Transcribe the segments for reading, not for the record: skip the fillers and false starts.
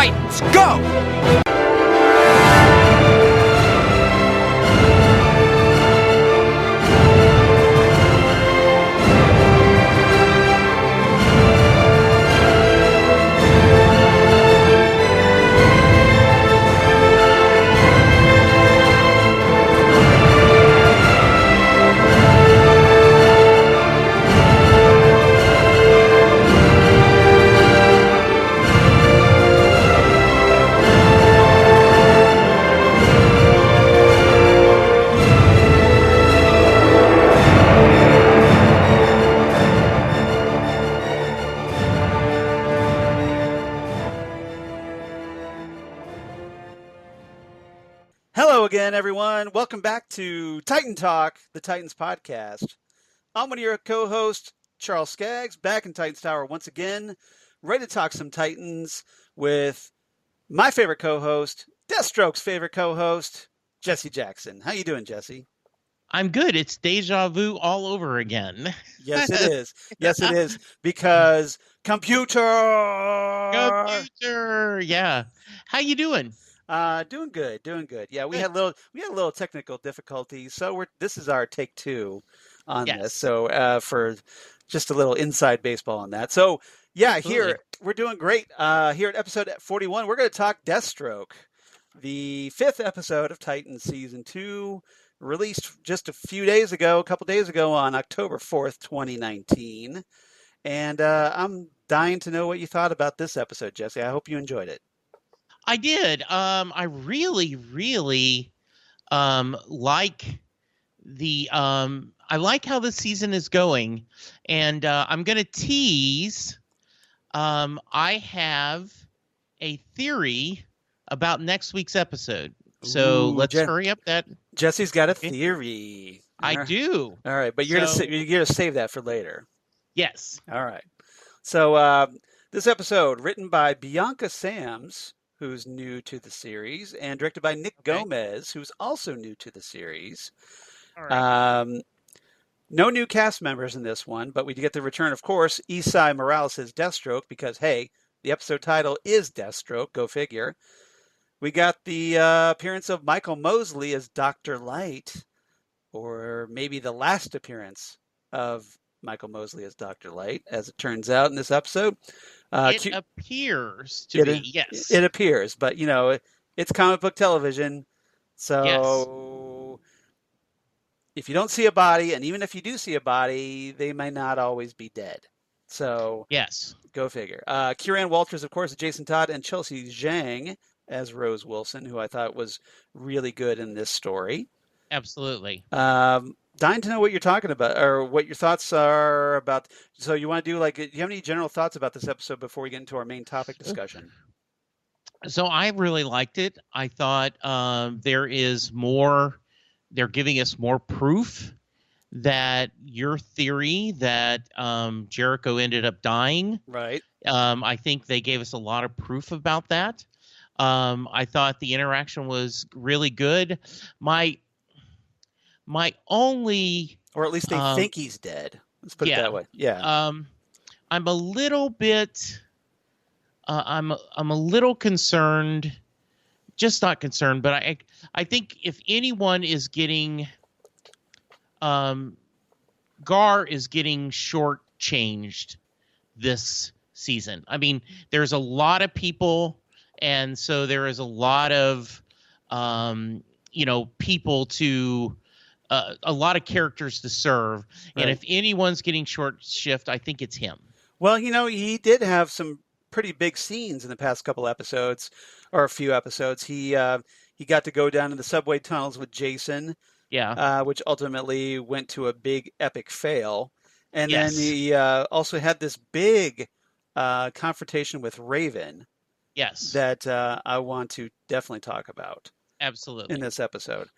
Titans, go! Again, everyone. Welcome back to Titan Talk, the Titans podcast. I'm one of your co-hosts, Charles Skaggs, back in Titans Tower once again, ready to talk some Titans with my favorite co-host, Deathstroke's favorite co-host, Jesse Jackson. How you doing, Jesse? I'm good. It's deja vu all over again. Yes, it is. Yes, it is. Because computer. Yeah. How you doing? Doing good. Yeah, we had a little technical difficulties, so this is our take 2 on this. So for just a little inside baseball on that. So yeah, Absolutely. Here we're doing great. Here at episode 41, we're going to talk Deathstroke, the 5th episode of Titans season 2, released just a couple days ago on October 4th, 2019. And I'm dying to know what you thought about this episode, Jesse. I hope you enjoyed it. I did. I really like the I like how the season is going, and I'm going to tease. I have a theory about next week's episode, so let's hurry up. Jesse's got a theory. I do. All right, but you're gonna save that for later. Yes. All right. So this episode, written by Bianca Sams, who's new to the series, and directed by Nick Gomez, who's also new to the series. All right. No new cast members in this one, but we get the return, of course, Esai Morales as Deathstroke, because, hey, the episode title is Deathstroke, go figure. We got the appearance of Michael Mosley as Dr. Light, or maybe the last appearance of Michael Mosley as Dr. Light, as it turns out in this episode. It appears to be, yes. It appears, but, it's comic book television, so if you don't see a body, and even if you do see a body, they might not always be dead. So, yes, go figure. Curran Walters, of course, Jason Todd, and Chelsea Zhang as Rose Wilson, who I thought was really good in this story. Absolutely. Dying to know what you're talking about, or what your thoughts are about. So you want to do do you have any general thoughts about this episode before we get into our main topic discussion? So I really liked it. I thought there is more. They're giving us more proof that your theory that Jericho ended up dying. Right. I think they gave us a lot of proof about that. I thought the interaction was really good. My only, or at least they think he's dead. Let's put it that way. Yeah. I'm a little bit. I'm a little concerned. Just not concerned, but I think if anyone is getting, Gar is getting shortchanged this season. I mean, there's a lot of people, and so there is a lot of, people to. A lot of characters to serve, right. And if anyone's getting short shift, I think it's him. Well, he did have some pretty big scenes in the past couple episodes, or a few episodes. He got to go down in the subway tunnels with Jason, which ultimately went to a big epic fail. And then he also had this big confrontation with Raven. Yes, that I want to definitely talk about. Absolutely. In this episode.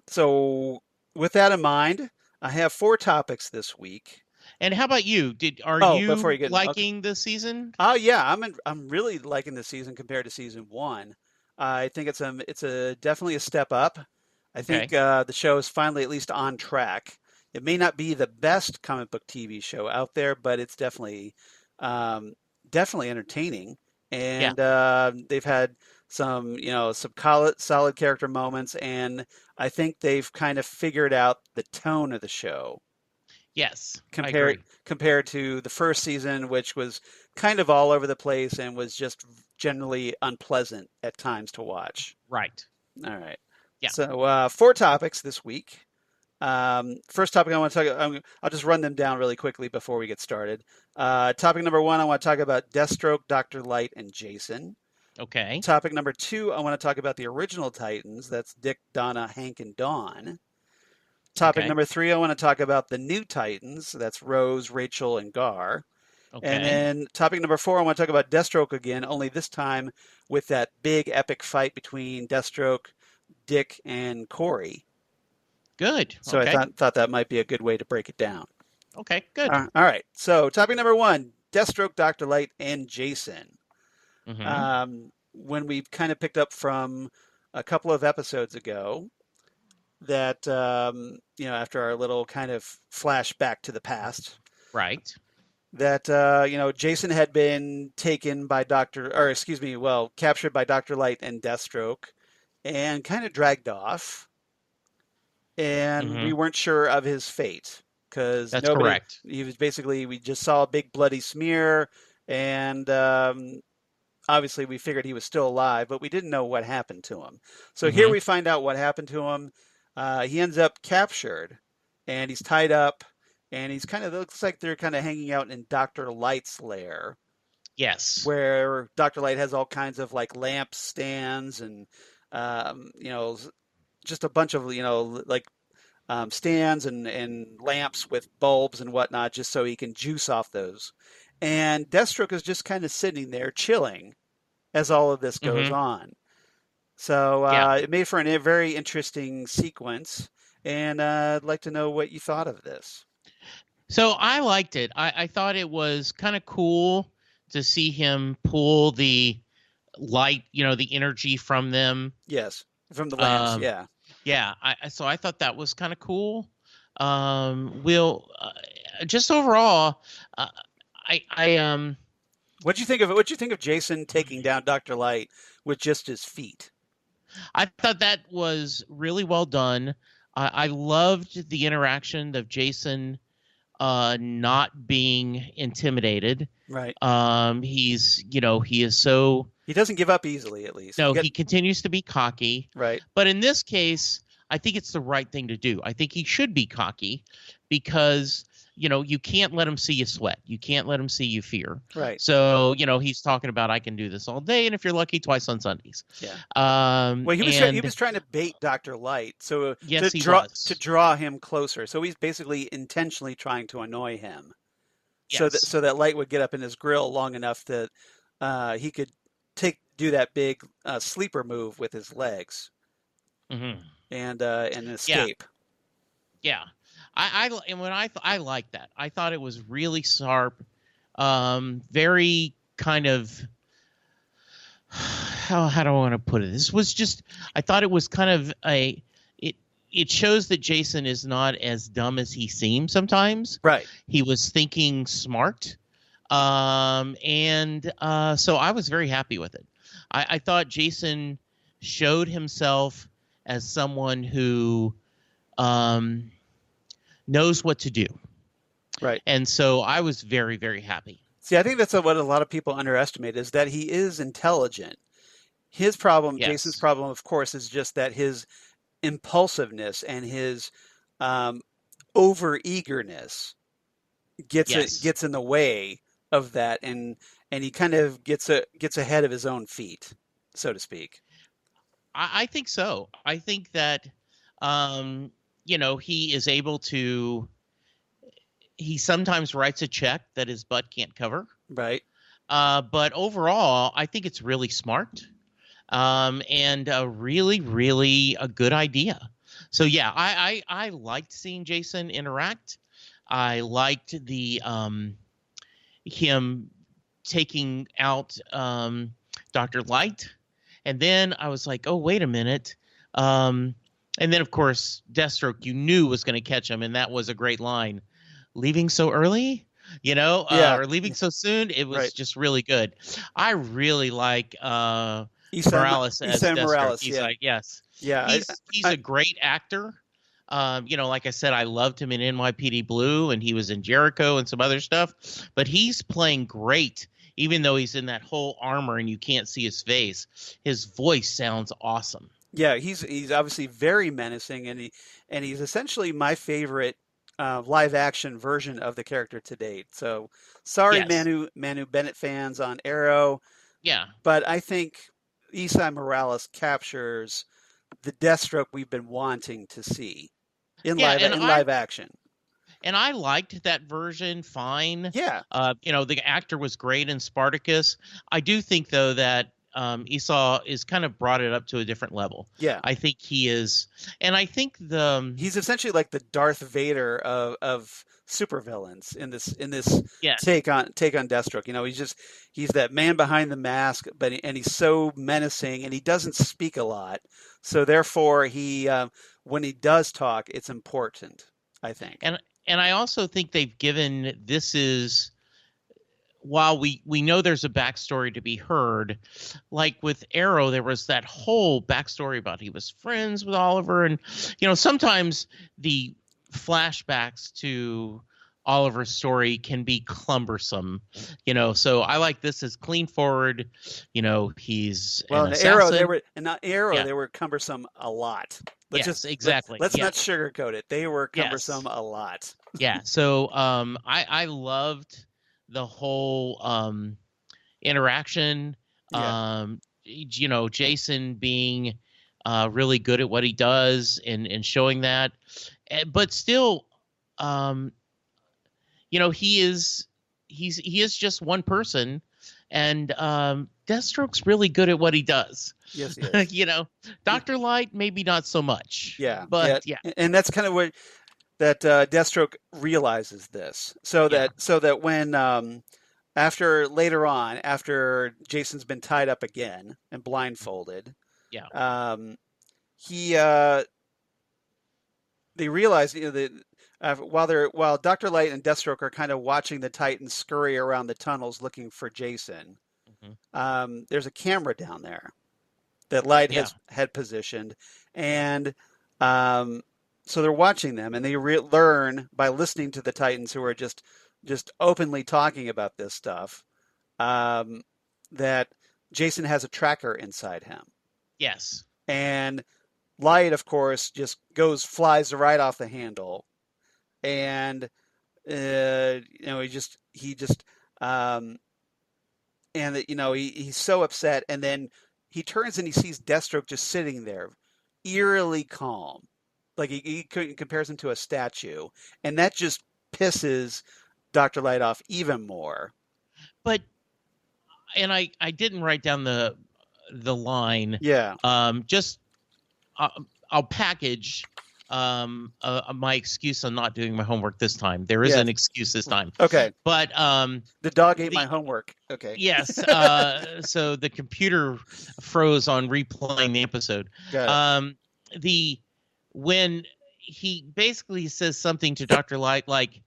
So with that in mind, I have 4 topics this week. And how about you? Are you liking the season? Oh yeah, I'm really liking the season compared to season 1. I think it's definitely a step up. I think the show is finally at least on track. It may not be the best comic book TV show out there, but it's definitely entertaining. Yeah. and they've had some, some solid character moments, and I think they've kind of figured out the tone of the show Yes, I compared agree. compared to the first season, which was kind of all over the place and was just generally unpleasant at times to watch. Right. All right. Yeah. So, four topics this week. First topic I want to talk. I'll just run them down really quickly before we get started. Topic number one, I want to talk about Deathstroke, Dr. Light, and Jason. Okay. Topic number two, I want to talk about the original Titans. That's Dick, Donna, Hank, and Dawn. Topic Okay. number three, I want to talk about the new Titans. That's Rose, Rachel, and Gar. And Okay. then topic number four, I want to talk about Deathstroke again, only this time with that big epic fight between Deathstroke, Dick, and Corey. Good. So I Okay. thought that might be a good way to break it down. Okay. Good. All right. So topic number one, Deathstroke, Dr. Light, and Jason. Mm-hmm. When we kind of picked up from a couple of episodes ago, that after our little kind of flashback to the past, Right. that Jason had been taken by captured by Dr. Light and Deathstroke, and kind of dragged off, and Mm-hmm. we weren't sure of his fate because That's nobody. correct. He was basically, we just saw a big bloody smear, and obviously we figured he was still alive, but we didn't know what happened to him. So here Mm-hmm. we find out what happened to him. He ends up captured, and he's tied up, and he's kind of, looks like they're kind of hanging out in Dr. Light's lair, Yes. where Dr. Light has all kinds of like lamp stands and just a bunch of stands and lamps with bulbs and whatnot, just so he can juice off those. And Deathstroke is just kind of sitting there chilling as all of this goes Mm-hmm. on. So Yeah. it made for a very interesting sequence, and I'd like to know what you thought of this. So I liked it. I thought it was kind of cool to see him pull the light, the energy from them. Yes, from the lamps, Um, yeah. yeah. So I thought that was kind of cool. Will just overall, I What'd you think of it? What'd you think of Jason taking down Dr. Light with just his feet? I thought that was really well done. I loved the interaction of Jason not being intimidated. Right. He is so. He doesn't give up easily, at least. No, he continues to be cocky. Right. But in this case, I think it's the right thing to do. I think he should be cocky because, you can't let him see you sweat. You can't let him see you fear. Right. So, he's talking about, I can do this all day, and if you're lucky, twice on Sundays. Yeah. Well, he was trying to bait Dr. Light, so yes, he was. to draw him closer. So he's basically intentionally trying to annoy him, Yes. so that Light would get up in his grill long enough that he could do that big sleeper move with his legs, Mm-hmm. and escape. Yeah. I like that. I thought it was really sharp, very kind of how do I want to put it? This was just, I thought it was kind of it shows that Jason is not as dumb as he seems sometimes. Right. He was thinking smart. So I was very happy with it. I thought Jason showed himself as someone who knows what to do. Right. And so I was very, very happy. See, I think that's what a lot of people underestimate, is that he is intelligent. His problem, Yes. Jason's problem, of course, is just that his impulsiveness and his over eagerness gets in the way of that, and he kind of gets ahead of his own feet, so to speak. I think so. I think that he is able to. He sometimes writes a check that his butt can't cover. Right. But overall, I think it's really smart, and really, really a good idea. So yeah, I liked seeing Jason interact. I liked the him taking out Dr. Light, and then I was like, oh wait a minute. And then of course Deathstroke, you knew was going to catch him, and that was a great line. Leaving so early? Yeah, or leaving so soon. It was right. just really good. I really like Morales as Esai Deathstroke. Morales. He's Yeah, like, yes, yeah. he's a great actor. Like I said, I loved him in NYPD Blue, and he was in Jericho and some other stuff. But he's playing great, even though he's in that whole armor and you can't see his face. His voice sounds awesome. Yeah, he's obviously very menacing, and he's essentially my favorite live action version of the character to date. So sorry, Yes, Manu Bennett fans on Arrow, yeah, but I think Esai Morales captures the Deathstroke we've been wanting to see yeah, in live action. and I liked that version fine. Yeah, The actor was great in Spartacus. I do think though that Esau is kind of brought it up to a different level. yeah. I think he is, and I think He's essentially like the Darth Vader of supervillains in this yes, take on Deathstroke. He's that man behind the mask, and he's so menacing, and he doesn't speak a lot. So therefore, he when he does talk, it's important, I think. and I also think they've given this is while we know there's a backstory to be heard, like with Arrow, there was that whole backstory about he was friends with Oliver, and sometimes the flashbacks to Oliver's story can be cumbersome, So I like this as clean forward. He's Well, an in Arrow, assassin. Yeah. they were cumbersome a lot. Yes, exactly. Let's Yeah. not sugarcoat it. They were Yes. cumbersome a lot. Yeah. So I loved the whole interaction. Yeah. Jason being really good at what he does and showing that, but still, he is just one person, and Deathstroke's really good at what he does. Yes, he is. Dr. Light maybe not so much. Yeah, But yeah, and that's kind of what that Deathstroke realizes this, yeah, so that when after later on, after Jason's been tied up again and blindfolded, yeah, he they realize that while Dr. Light and Deathstroke are kind of watching the Titans scurry around the tunnels looking for Jason, there's a camera down there that Light yeah, had positioned, and so they're watching them, and they learn by listening to the Titans who are just openly talking about this stuff, that Jason has a tracker inside him, yes, and Light, of course, just flies right off the handle, and he just and he's so upset, and then he turns and he sees Deathstroke just sitting there, eerily calm, like he compares him to a statue, and that just pisses Dr. Light off even more. but and I didn't write down the line. Yeah. Just I'll package my excuse on not doing my homework this time. There is an excuse this time. Okay. But the dog ate my homework. Okay. Yes. So the computer froze on replaying the episode. When he basically says something to Dr. Light like,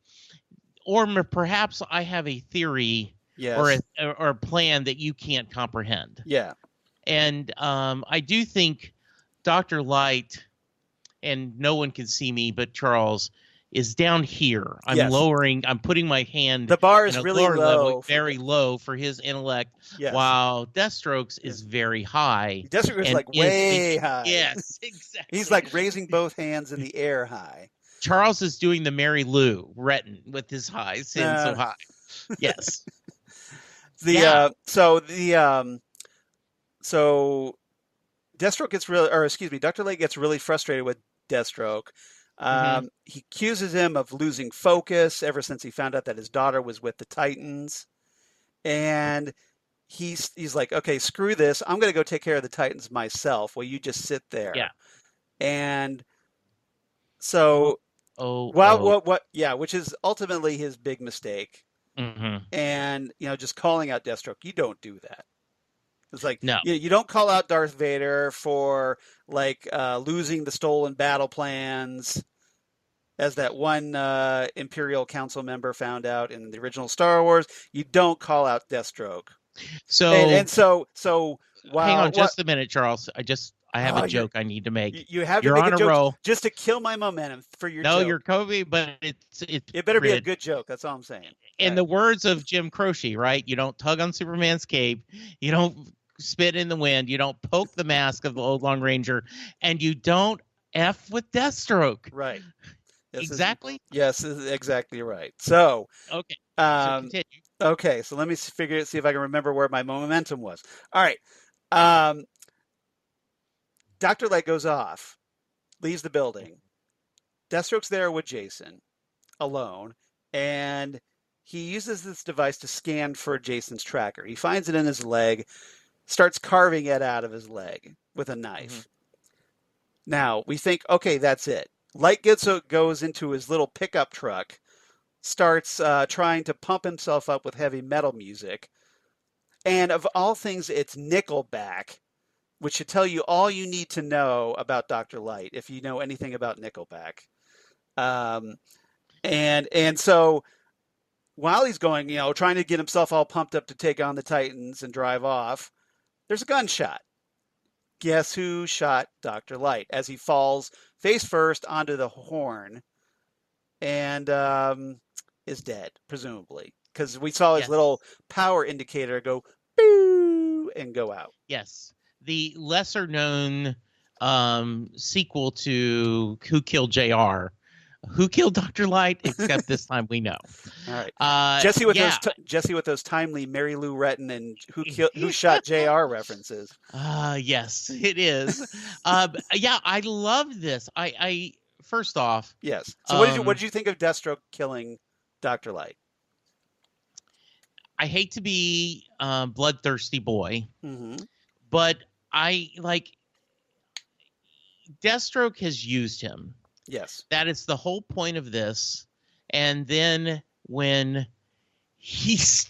or perhaps I have a theory or a plan that you can't comprehend. Yeah. And I do think Dr. Light, and no one can see me but Charles, is down here. I'm putting my hand. The bar is really low. Very low for his intellect, while Deathstroke's is very high. Deathstroke is like way high. Yes, exactly. He's like raising both hands in the air high. Charles is doing the Mary Lou Retton with his highs and so high. Yes. So Deathstroke gets Dr. Light gets really frustrated with Deathstroke. He accuses him of losing focus ever since he found out that his daughter was with the Titans. And he's like, okay, screw this. I'm going to go take care of the Titans myself. Well, you just sit there. Yeah. And so, which is ultimately his big mistake. And, just calling out Deathstroke, you don't do that. It's like, no, you don't call out Darth Vader for like losing the stolen battle plans. as that one Imperial Council member found out in the original Star Wars. You don't call out Deathstroke. So So hang while on what just a minute, Charles. I have a you're joke I need to make. you have to You're make on a a joke roll. just to kill my momentum for your No, joke. you're Kobe, but it's It better be a grid. good joke. That's all I'm saying. In the words of Jim Croce, right? You don't tug on Superman's cape. You don't spit in the wind. You don't poke the mask of the old Long Ranger, and you don't F with Deathstroke. Right. Exactly? Yes, this is exactly right. So, Okay. So um, continue. okay, so let me see if I can remember where my momentum was. All right. Um, Dr. Light goes off, leaves the building. Deathstroke's there with Jason alone, and he uses this device to scan for Jason's tracker. He finds it in his leg, starts carving it out of his leg with a knife. Now, we think, okay, that's it. Light goes into his little pickup truck, starts trying to pump himself up with heavy metal music. And of all things, it's Nickelback, which should tell you all you need to know about Dr. Light if you know anything about Nickelback. And so while he's going, trying to get himself all pumped up to take on the Titans and drive off, there's a gunshot. Guess who shot Dr. Light as he falls face first onto the horn and is dead, presumably, because we saw his little power indicator go boo and go out. Yes. The lesser known sequel to Who Killed JR. Who killed Dr. Light? Except this time we know. All right. Jesse with those timely Mary Lou Retton and Who Shot JR references. Yes, it is. Yeah, I love this. I first off. Yes. So what did you think of Deathstroke killing Dr. Light? I hate to be bloodthirsty boy, but I like Deathstroke has used him. Yes. That is the whole point of this. And then when he's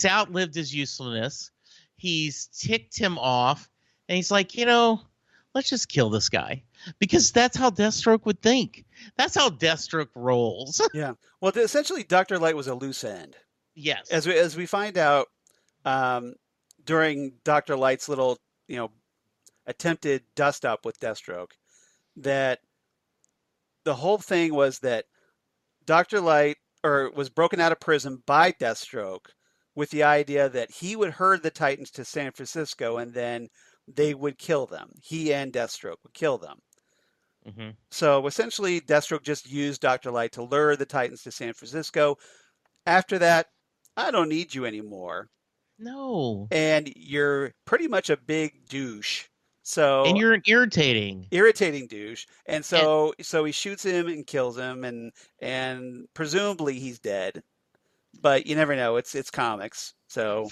outlived his usefulness, he's ticked him off, and he's like, let's just kill this guy. Because that's how Deathstroke would think. That's how Deathstroke rolls. Yeah. Well, essentially, Dr. Light was a loose end. Yes. As we find out during Dr. Light's little, attempted dust up with Deathstroke, that the whole thing was that Dr. Light was broken out of prison by Deathstroke with the idea that he would herd the Titans to San Francisco and then they would kill them. He and Deathstroke would kill them. Mm-hmm. So essentially, Deathstroke just used Dr. Light to lure the Titans to San Francisco. After that, I don't need you anymore. No. And you're pretty much a big douche. And you're an irritating douche. And so he shoots him and kills him, and presumably he's dead. But you never know. It's comics. So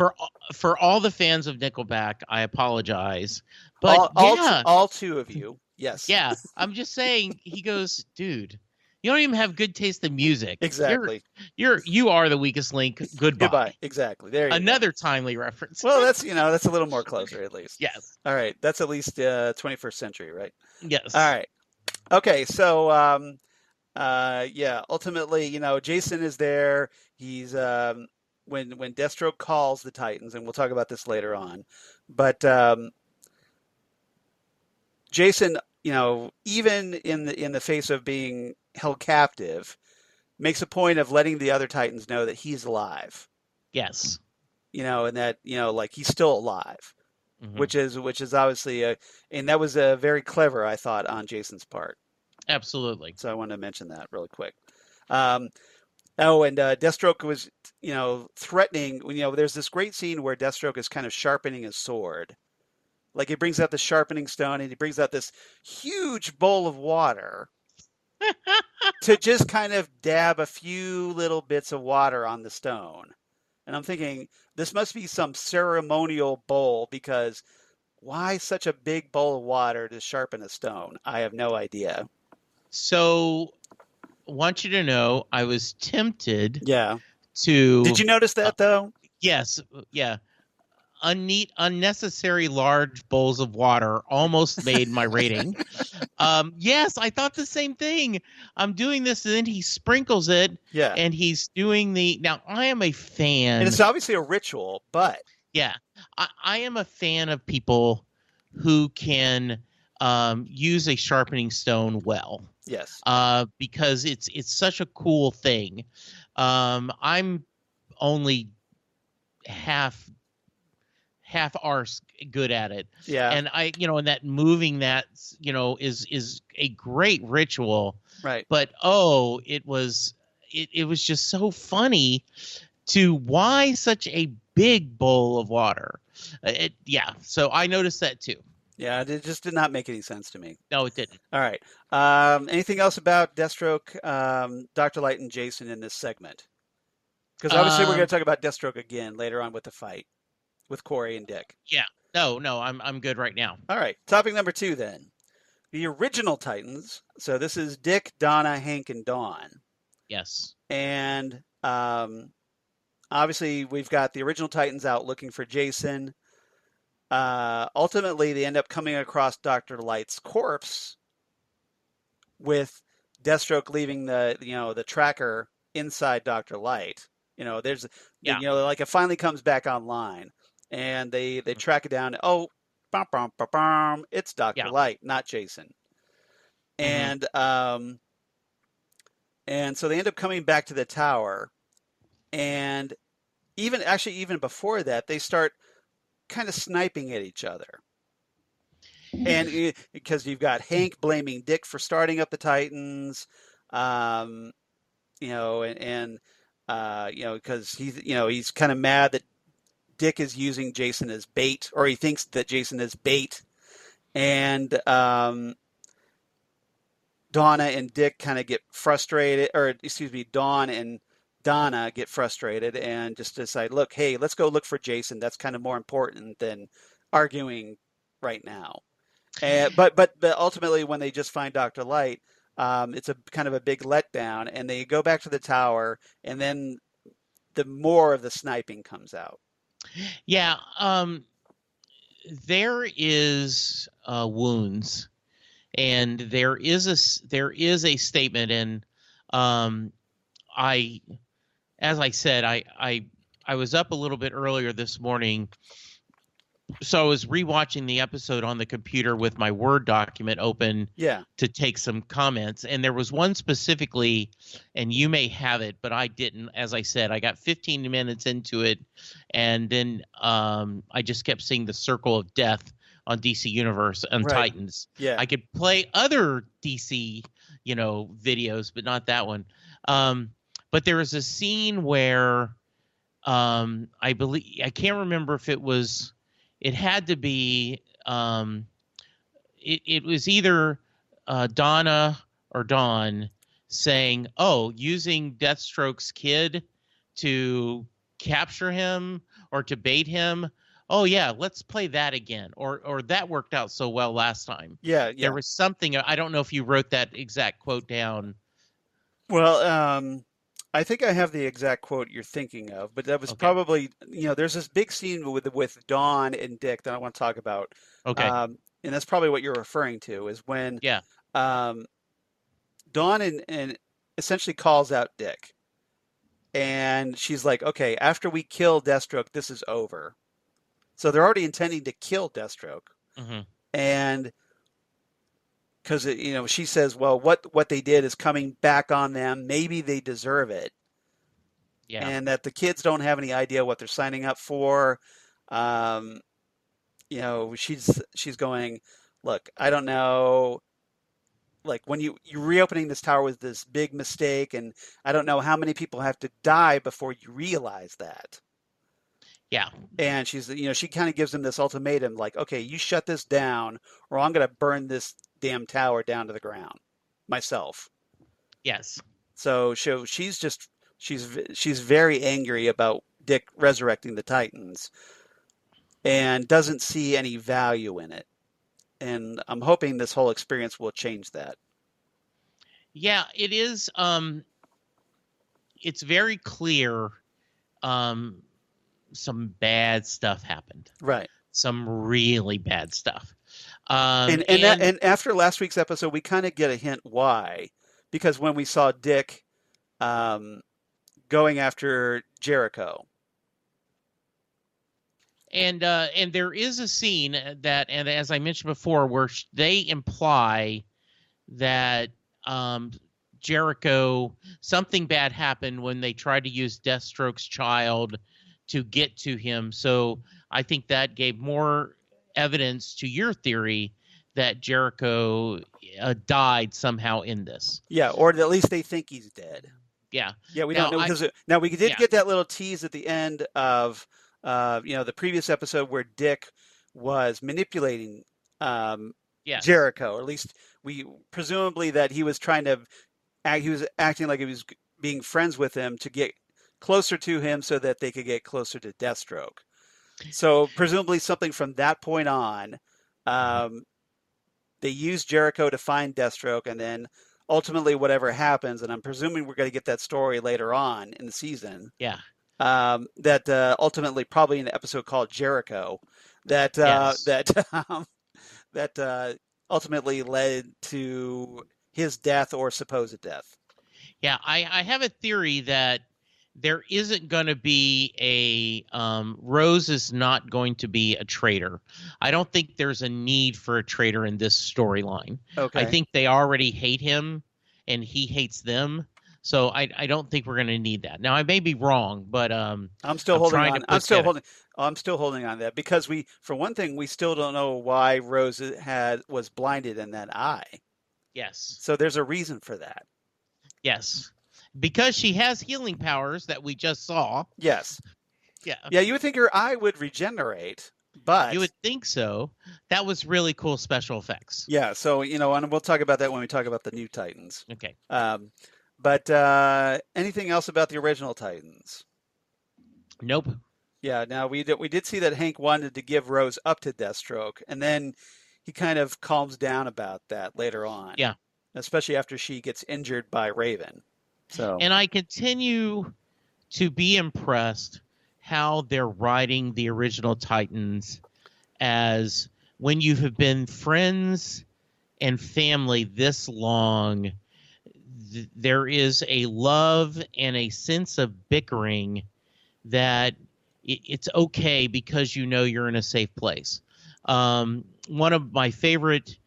for all the fans of Nickelback, I apologize. But all two of you, yes. Yeah, I'm just saying. He goes, dude, you don't even have good taste in music. Exactly. You are the weakest link. Goodbye. Exactly. There you go. Another timely reference. Well, that's a little more closer at least. Yes. All right. That's at least 21st century, right? Yes. All right. Okay. So ultimately, Jason is there. He's when Deathstroke calls the Titans, and we'll talk about this later on. But Jason, even in the face of being held captive, makes a point of letting the other Titans know that he's alive. Yes. And that, like he's still alive, which is obviously and that was very clever, I thought, on Jason's part. Absolutely. So I wanted to mention that really quick. And Deathstroke was, threatening. There's this great scene where Deathstroke is kind of sharpening his sword. Like he brings out the sharpening stone and he brings out this huge bowl of water to just kind of dab a few little bits of water on the stone. And I'm thinking, this must be some ceremonial bowl, because why such a big bowl of water to sharpen a stone? I have no idea. So I want you to know I was tempted to... Did you notice that, though? Yes. Yeah. Unnecessary large bowls of water almost made my rating. Yes, I thought the same thing. I'm doing this, and then he sprinkles it, Yeah. and he's doing the. Now, I am a And fan. it's obviously a ritual, but Yeah, I am a fan of people who can use a sharpening stone well, yes. because it's such a cool thing. I'm only half arse good at it, Yeah. and and that moving that is a great ritual. Right. But it was just so funny to why such a big bowl of water. Yeah, so I noticed that too. Yeah, it just did not make any sense to me. No, it didn't. All right. Anything else about Deathstroke, Dr. Light, and Jason in this segment? Because obviously we're going um to talk about Deathstroke again later on with the fight with Corey and Dick. yeah, no, I'm good right now. All right. Topic number 2 then. The original Titans. So this is Dick, Donna, Hank, and Dawn. Yes. And obviously we've got the original Titans out looking for Jason. Ultimately, they end up coming across Dr. Light's corpse with Deathstroke leaving the tracker inside Dr. Light. There's Yeah. like it finally comes back online, and they track it down. Oh, bum, bum, bum, bum, it's Dr. Yeah. Light, not Jason. Mm-hmm. And so they end up coming back to the tower, and even before that, they start kind of sniping at each other. And because you've got Hank blaming Dick for starting up the Titans, and because he's kind of mad that Dick is using Jason as bait, or he thinks that Jason is bait, and Donna and Dick kind of get frustrated, or excuse me, Dawn and Donna get frustrated and just decide, look, hey, let's go look for Jason. That's kind of more important than arguing right now. But ultimately, when they just find Dr. Light, it's a kind of a big letdown, and they go back to the tower, and then the more of the sniping comes out. Yeah. There is wounds, and there is a statement, and as I said, I was up a little bit earlier this morning, so I was rewatching the episode on the computer with my Word document open to take some comments. And there was one specifically, and you may have it, but I didn't. As I said, I got 15 minutes into it, and then I just kept seeing the circle of death on DC Universe and Titans. Yeah. I could play other DC, videos, but not that one. But there was a scene where I believe, I can't remember if it had to be, it was either Donna or Dawn saying, oh, using Deathstroke's kid to capture him or to bait him. Oh, yeah, let's play that again. Or that worked out so well last time. Yeah. There was something, I don't know if you wrote that exact quote down. Well, I think I have the exact quote you're thinking of, but that was probably, there's this big scene with Dawn and Dick that I want to talk about. Okay. And that's probably what you're referring to, is when Dawn and essentially calls out Dick. And she's like, okay, after we kill Deathstroke, this is over. So they're already intending to kill Deathstroke. Mm-hmm. And because she says, well, what they did is coming back on them. Maybe they deserve it. Yeah. And that the kids don't have any idea what they're signing up for. She's going, look, I don't know. Like, when you're reopening this tower was this big mistake, and I don't know how many people have to die before you realize that. Yeah. And she's, she kind of gives them this ultimatum, like, okay, you shut this down, or I'm going to burn this damn tower down to the ground myself. Yes. So she's very angry about Dick resurrecting the Titans and doesn't see any value in it. And I'm hoping this whole experience will change that. Yeah, it is. It's very clear some bad stuff happened. Right. Some really bad stuff. And after last week's episode, we kind of get a hint why, because when we saw Dick um, going after Jericho. And there is a scene that, and as I mentioned before, where they imply that Jericho, something bad happened when they tried to use Deathstroke's child to get to him. So I think that gave more evidence to your theory that Jericho died somehow in this. Yeah, or at least they think he's dead. Yeah. Yeah, we don't know because now we did get that little tease at the end of the previous episode where Dick was manipulating Jericho, or at least we presumably that he was trying to he was acting like he was being friends with him to get closer to him so that they could get closer to Deathstroke. So presumably something from that point on, they use Jericho to find Deathstroke, and then ultimately whatever happens, and I'm presuming we're going to get that story later on in the season. Yeah. That ultimately, probably in an episode called Jericho, that ultimately led to his death or supposed death. Yeah, I have a theory that there isn't going to be Rose is not going to be a traitor. I don't think there's a need for a traitor in this storyline. Okay. I think they already hate him and he hates them. So I don't think we're going to need that. Now I may be wrong, but I'm still holding on. I'm still holding on to that because for one thing, we still don't know why Rose was blinded in that eye. Yes. So there's a reason for that. Yes. Because she has healing powers that we just saw. Yes. Yeah. Yeah, you would think her eye would regenerate, but you would think so. That was really cool special effects. Yeah, so and we'll talk about that when we talk about the new Titans. Okay. But anything else about the original Titans? Nope. Yeah. Now we did see that Hank wanted to give Rose up to Deathstroke, and then he kind of calms down about that later on. Yeah. Especially after she gets injured by Raven. So. And I continue to be impressed how they're writing the original Titans as when you have been friends and family this long, there is a love and a sense of bickering that it's okay because you're in a safe place. One of my favorite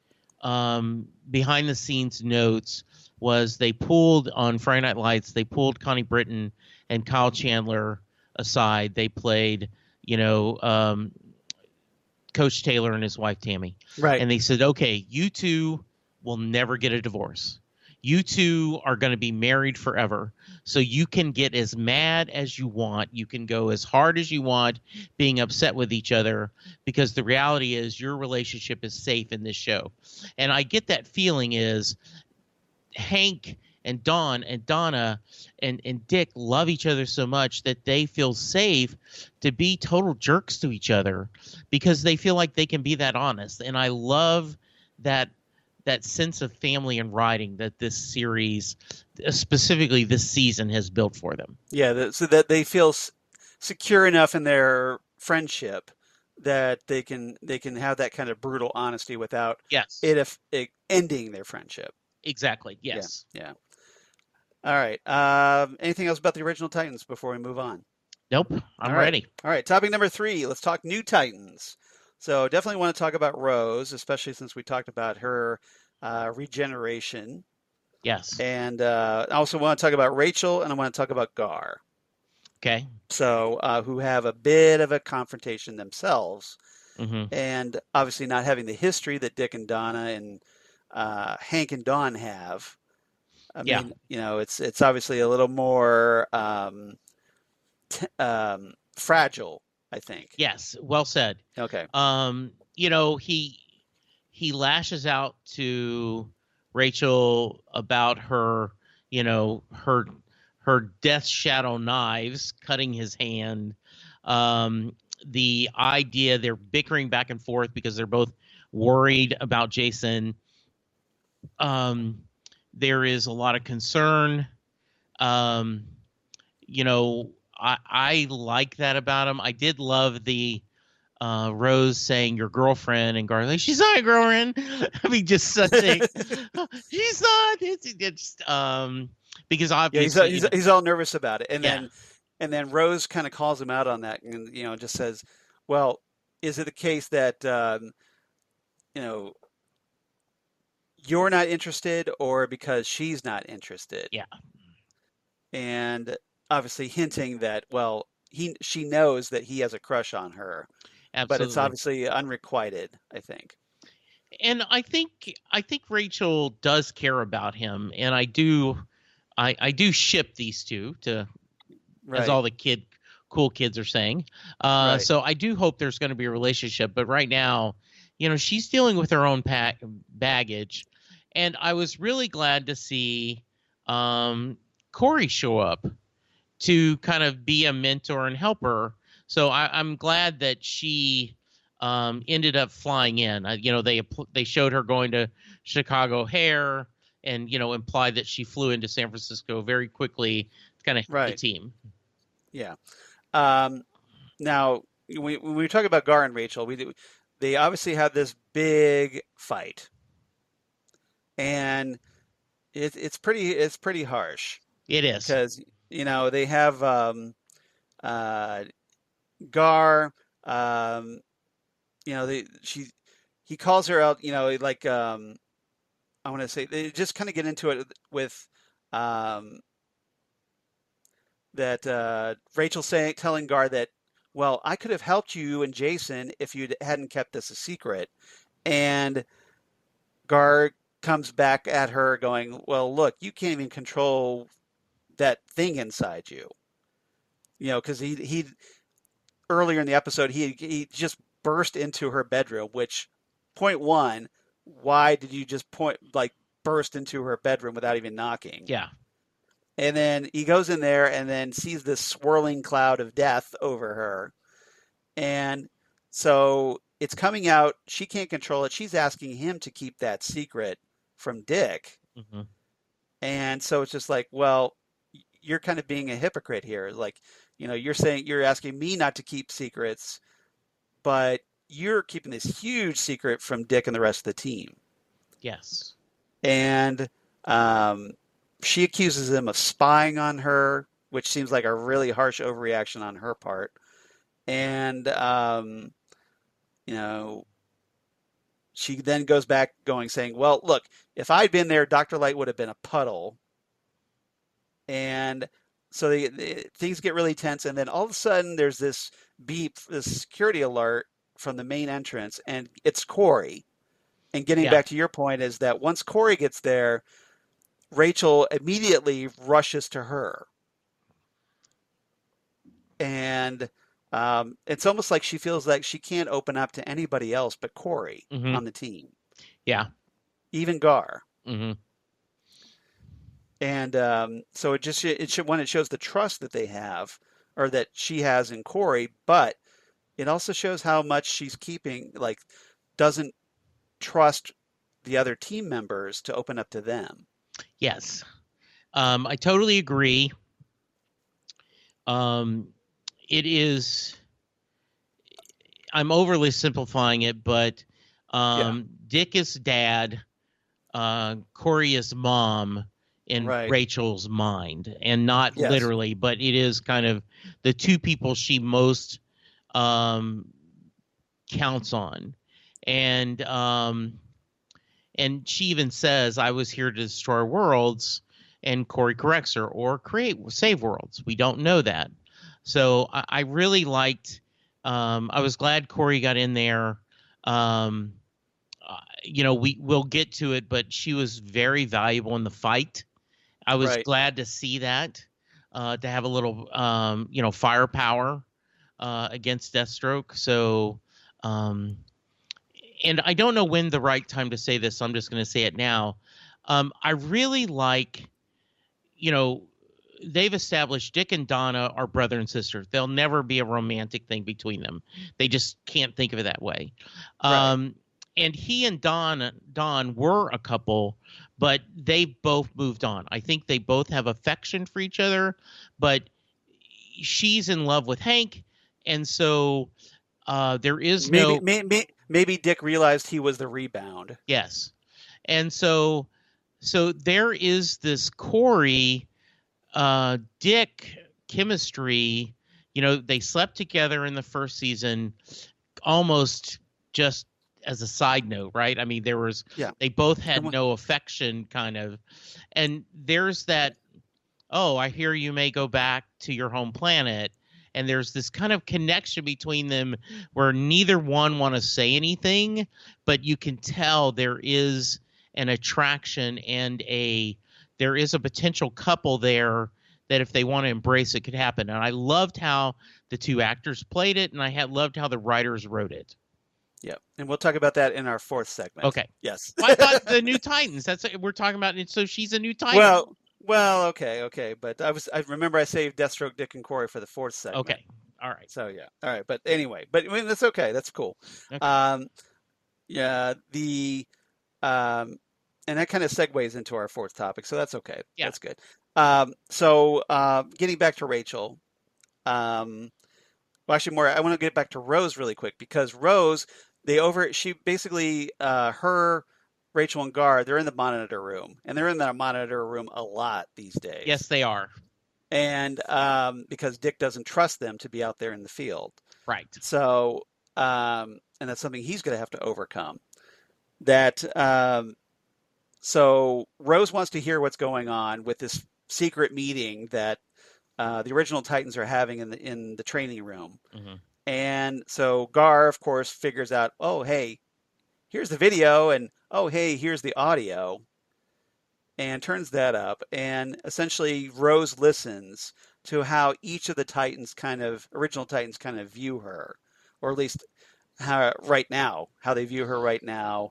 behind the scenes notes was they pulled on Friday Night Lights, they pulled Connie Britton and Kyle Chandler aside. They played, Coach Taylor and his wife Tammy. Right. And they said, okay, you two will never get a divorce. You two are going to be married forever. So you can get as mad as you want. You can go as hard as you want being upset with each other because the reality is your relationship is safe in this show. And I get that feeling is Hank and Dawn and Donna and Dick love each other so much that they feel safe to be total jerks to each other because they feel like they can be that honest. And I love that sense of family and writing that this series, specifically this season, has built for them. Yeah, so that they feel secure enough in their friendship that they can have that kind of brutal honesty without it ending their friendship. Exactly. Yes. Yeah. All right. Anything else about the original Titans before we move on? Nope. I'm ready. All right. Topic number 3. Let's talk new Titans. So definitely want to talk about Rose, especially since we talked about her regeneration. Yes. And I also want to talk about Rachel, and I want to talk about Gar. Okay. So who have a bit of a confrontation themselves. Mm-hmm. And obviously not having the history that Dick and Donna and Hank and Dawn have. I mean, it's obviously a little more fragile, I think. Yes, well said. Okay. He lashes out to Rachel about her, her death shadow knives cutting his hand. The idea they're bickering back and forth because they're both worried about Jason. There is a lot of concern. I like that about him. I did love the Rose saying your girlfriend, and Garth like, she's not your girlfriend. I mean, just such a she's not. It's because Yeah, obviously, he's all nervous about it, and yeah, then Rose kind of calls him out on that, and just says, "Well, is it the case that you know you're not interested, or because she's not interested?" yeah, And obviously hinting that, well, she knows that he has a crush on her, but it's absolutely. obviously unrequited, I think. And I think Rachel does care about him, and I do ship these two to, as Right, all the cool kids are saying. right. So I do hope there's going to be a relationship, but right now, she's dealing with her own baggage, and I was really glad to see Corey show up to kind of be a mentor and help her. So I'm glad that she ended up flying in. They showed her going to Chicago Hair, and implied that she flew into San Francisco very quickly to kind of help the Right. team. Yeah. Um, Now, when we talk about Gar and Rachel, they obviously have this big fight, and it's pretty harsh It is. because they have uh, Gar. He calls her out. Like I want to say they just kind of get into it with um, that Rachel telling Gar that, well, I could have helped you and Jason if you hadn't kept this a secret. And Gar comes back at her going, well, look, you can't even control that thing inside you. Because he earlier in the episode he just burst into her bedroom. Which, point one, why did you just burst into her bedroom without even knocking? Yeah. And then he goes in there and then sees this swirling cloud of death over her. And so it's coming out. She can't control it. She's asking him to keep that secret from Dick. Hmm. And so it's just like, well, you're kind of being a hypocrite here. Like, you're asking me not to keep secrets, but you're keeping this huge secret from Dick and the rest of the team. Yes. And she accuses him of spying on her, which seems like a really harsh overreaction on her part. And she then goes back saying, well, look, if I'd been there, Dr. Light would have been a puddle. And so things get really tense. And then all of a sudden there's this beep, this security alert from the main entrance, and it's Corey. And getting Yeah. back to your point is that once Corey gets there, Rachel immediately rushes to her. And it's almost like she feels like she can't open up to anybody else but Corey Hmm. on the team, Yeah. even Gar. Hmm. And so when it shows the trust that they have, or that she has in Corey, but it also shows how much she's doesn't trust the other team members to open up to them. Yes. I totally agree. It is. I'm overly simplifying it, but Yeah, Dick is dad, Corey is mom in right. Rachel's mind, and not Yes, literally, but it is kind of the two people she most counts on, and she even says, "I was here to destroy worlds," and Corey corrects her, or save worlds. We don't know that, so I really liked. I was glad Corey got in there. We'll get to it, but she was very valuable in the fight. I was right. glad to see that, to have a little, firepower against Deathstroke. So, and I don't know when the right time to say this, so I'm just going to say it now. I really like, they've established Dick and Donna are brother and sister. There'll never be a romantic thing between them. They just can't think of it that way. Right. And he and Don were a couple, but they both moved on. I think they both have affection for each other, but she's in love with Hank, and so There is Maybe no maybe Dick realized he was the rebound. yes, and so there is this Corey Dick chemistry. You know, they slept together in the first season, almost just as a side note, right? I mean, Yeah. they both had no affection, kind of, and there's that. Oh, I hear you may go back to your home planet. And there's this kind of connection between them where neither one want to say anything, but you can tell there is an attraction and there is a potential couple there that if they want to embrace it could happen. And I loved how the two actors played it, and I loved how the writers wrote it. Yeah, and we'll talk about that in our fourth segment. Okay. Yes. Well, I thought the new Titans. That's what we're talking about. And so she's a new Titan. Well, okay, but I remember I saved Deathstroke, Dick, and Corey for the fourth segment. Okay, all right. So yeah, all right, but anyway, but I mean, that's okay. That's cool. Okay. Yeah, and that kind of segues into our fourth topic, so that's okay. Yeah. That's good. Getting back to Rachel. Well, actually, I want to get back to Rose really quick because Rose, she basically her. Rachel and Gar, they're in the monitor room, and they're in the monitor room a lot these days. Yes, they are. And because Dick doesn't trust them to be out there in the field. Right. So, and that's something he's going to have to overcome. So Rose wants to hear what's going on with this secret meeting that the original Titans are having in the training room. Mm-hmm. And so Gar, of course, figures out, oh, hey, here's the video, and oh, hey, here's the audio, and turns that up. And essentially, Rose listens to how each of the original Titans kind of view her, or at least how they view her right now.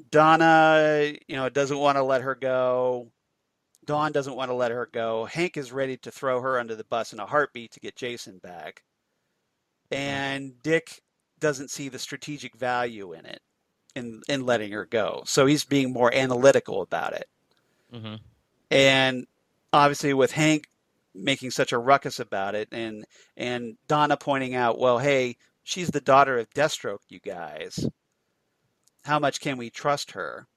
Donna, doesn't want to let her go. Dawn doesn't want to let her go. Hank is ready to throw her under the bus in a heartbeat to get Jason back. And Dick doesn't see the strategic value in it, in letting her go. So he's being more analytical about it. Mm-hmm. And obviously with Hank making such a ruckus about it and Donna pointing out, well, hey, she's the daughter of Deathstroke, you guys. How much can we trust her?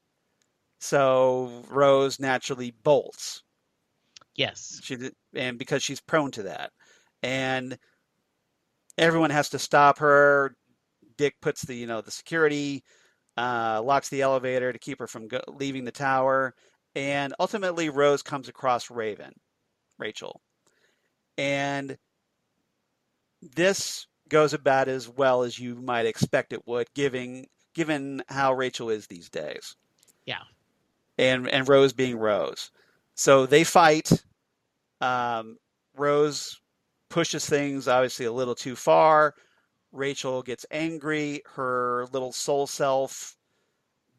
So Rose naturally bolts. Yes. And because she's prone to that. And everyone has to stop her. Dick puts the security, locks the elevator to keep her from leaving the tower. And ultimately, Rose comes across Rachel. And this goes about as well as you might expect it would, given how Rachel is these days. Yeah. And Rose being Rose. So they fight. Rose pushes things obviously a little too far. Rachel gets angry. Her little soul self,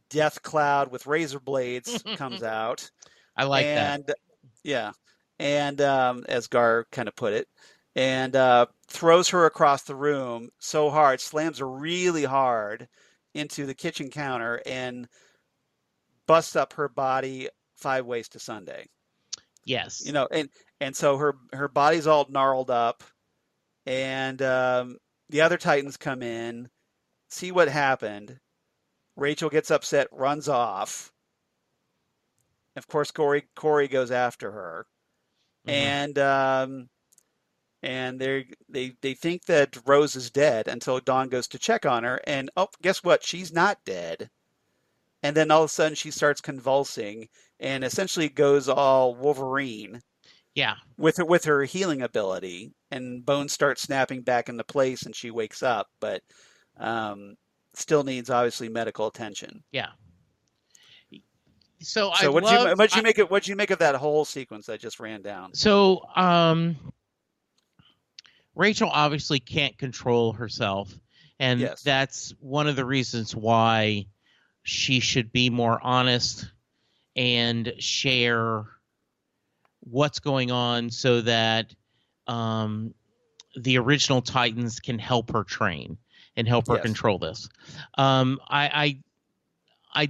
death cloud with razor blades, comes out. I like that. Yeah. And as Gar kind of put it, and throws her across the room so hard, slams her really hard into the kitchen counter and busts up her body 5 ways to Sunday. Yes. And so her body's all gnarled up, and the other Titans come in, see what happened. Rachel gets upset, runs off. Of course, Corey goes after her, mm-hmm. and they think that Rose is dead until Dawn goes to check on her, and oh, guess what? She's not dead. And then all of a sudden she starts convulsing and essentially goes all Wolverine. Yeah. With her healing ability, and bones start snapping back into place, and she wakes up, but still needs obviously medical attention. Yeah. So what did you make of that whole sequence I just ran down? So Rachel obviously can't control herself, and yes. That's one of the reasons why she should be more honest and share what's going on so that the original Titans can help her train and help her control this. I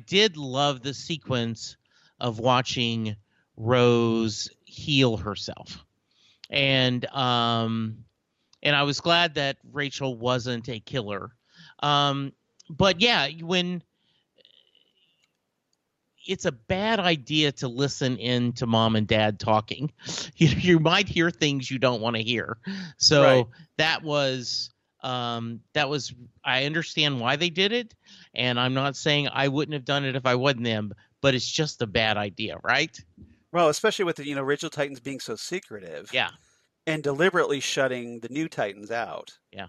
did love the sequence of watching Rose heal herself. And And I was glad that Rachel wasn't a killer. But yeah, when it's a bad idea to listen in to mom and dad talking, you might hear things you don't want to hear. So Right. that was I understand why they did it, and I'm not saying I wouldn't have done it if I wasn't them, but it's just a bad idea, right? Well, especially with the, original Titans being so secretive Yeah, and deliberately shutting the new Titans out. yeah.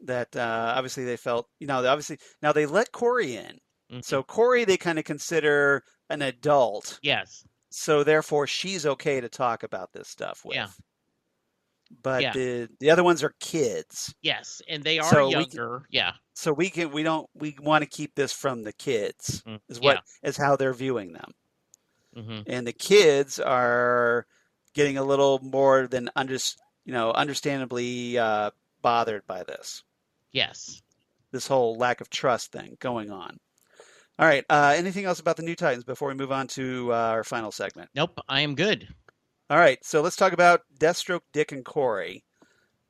That obviously they felt, obviously now they let Corey in. Hmm. So Corey they kind of consider an adult. Yes, So therefore she's okay to talk about this stuff yeah, with. But yeah, the other ones are kids. yes, and they are So younger. Yeah. we want to keep this from the kids Mm, is yeah. how they're viewing them. Hmm. And the kids are getting a little more than understandably bothered by Yes. this whole lack of trust thing going on. All right. Anything else about the New Titans before we move on to our final segment? Nope, I am good. All right. So let's talk about Deathstroke, Dick, and Corey.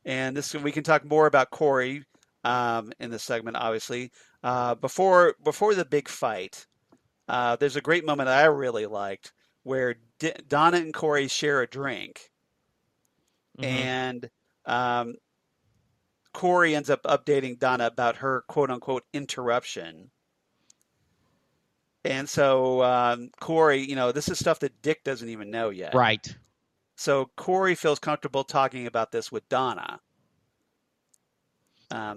And we can talk more about Corey in this segment, obviously. Before the big fight, there's a great moment I really liked where Donna and Corey share a drink, Hmm. and Corey ends up updating Donna about her quote unquote interruption. And so Corey, this is stuff that Dick doesn't even know yet. Right. So Corey feels comfortable talking about this with Donna.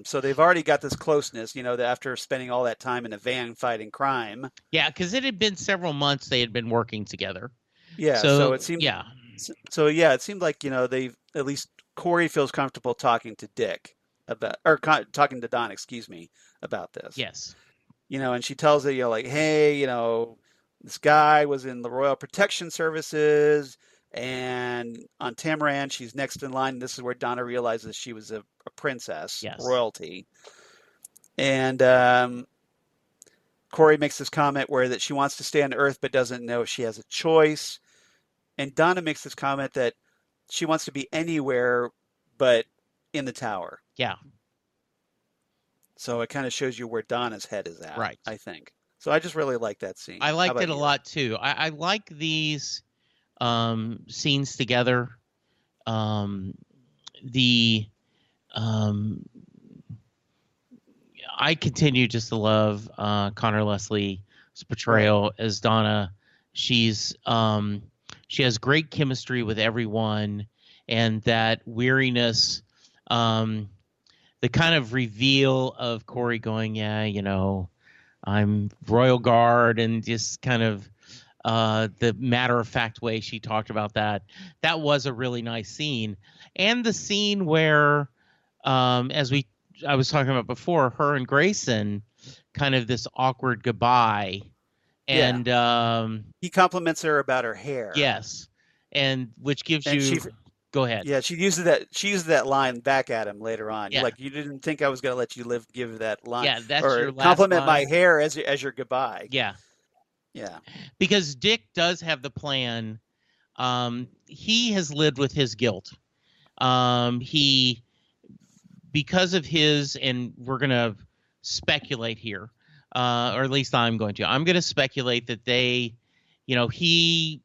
So they've already got this closeness, that after spending all that time in a van fighting crime. Yeah, because it had been several months they had been working together. Yeah. So So it seemed. yeah. So yeah, it seemed like they've at least Corey feels comfortable talking to Dick about, or talking to Don, excuse me, about this. Yes. And she tells it, like, hey, this guy was in the Royal Protection Services, and on Tamaran, she's next in line. This is where Donna realizes she was a princess, Yes. royalty. And Corey makes this comment where that she wants to stay on Earth but doesn't know if she has a choice. And Donna makes this comment that she wants to be anywhere but in the tower. Yeah. So it kind of shows you where Donna's head is at, Right. I think. So I just really like that scene. I How liked about it a you? lot too. I like these scenes together. Um, the um, I continue just to love Connor Leslie's Right. portrayal as Donna. She's she has great chemistry with everyone, and that weariness, the kind of reveal of Corey going, yeah, I'm Royal Guard, and just kind of the matter of fact way she talked about that. That was a really nice scene, and the scene where, as I was talking about before, her and Grayson, kind of this awkward goodbye, Yeah. and He compliments her about her hair. yes, and which gives And you. Go ahead. yeah, she uses that line back at him later on. You're Yeah, like, you didn't think I was going to let you give that line yeah, that's or your last compliment my line. hair as your goodbye. Yeah, Yeah. because Dick does have the plan. He has lived with his guilt. He because of his, and we're gonna speculate here, or at least I'm going to. I'm going to speculate that he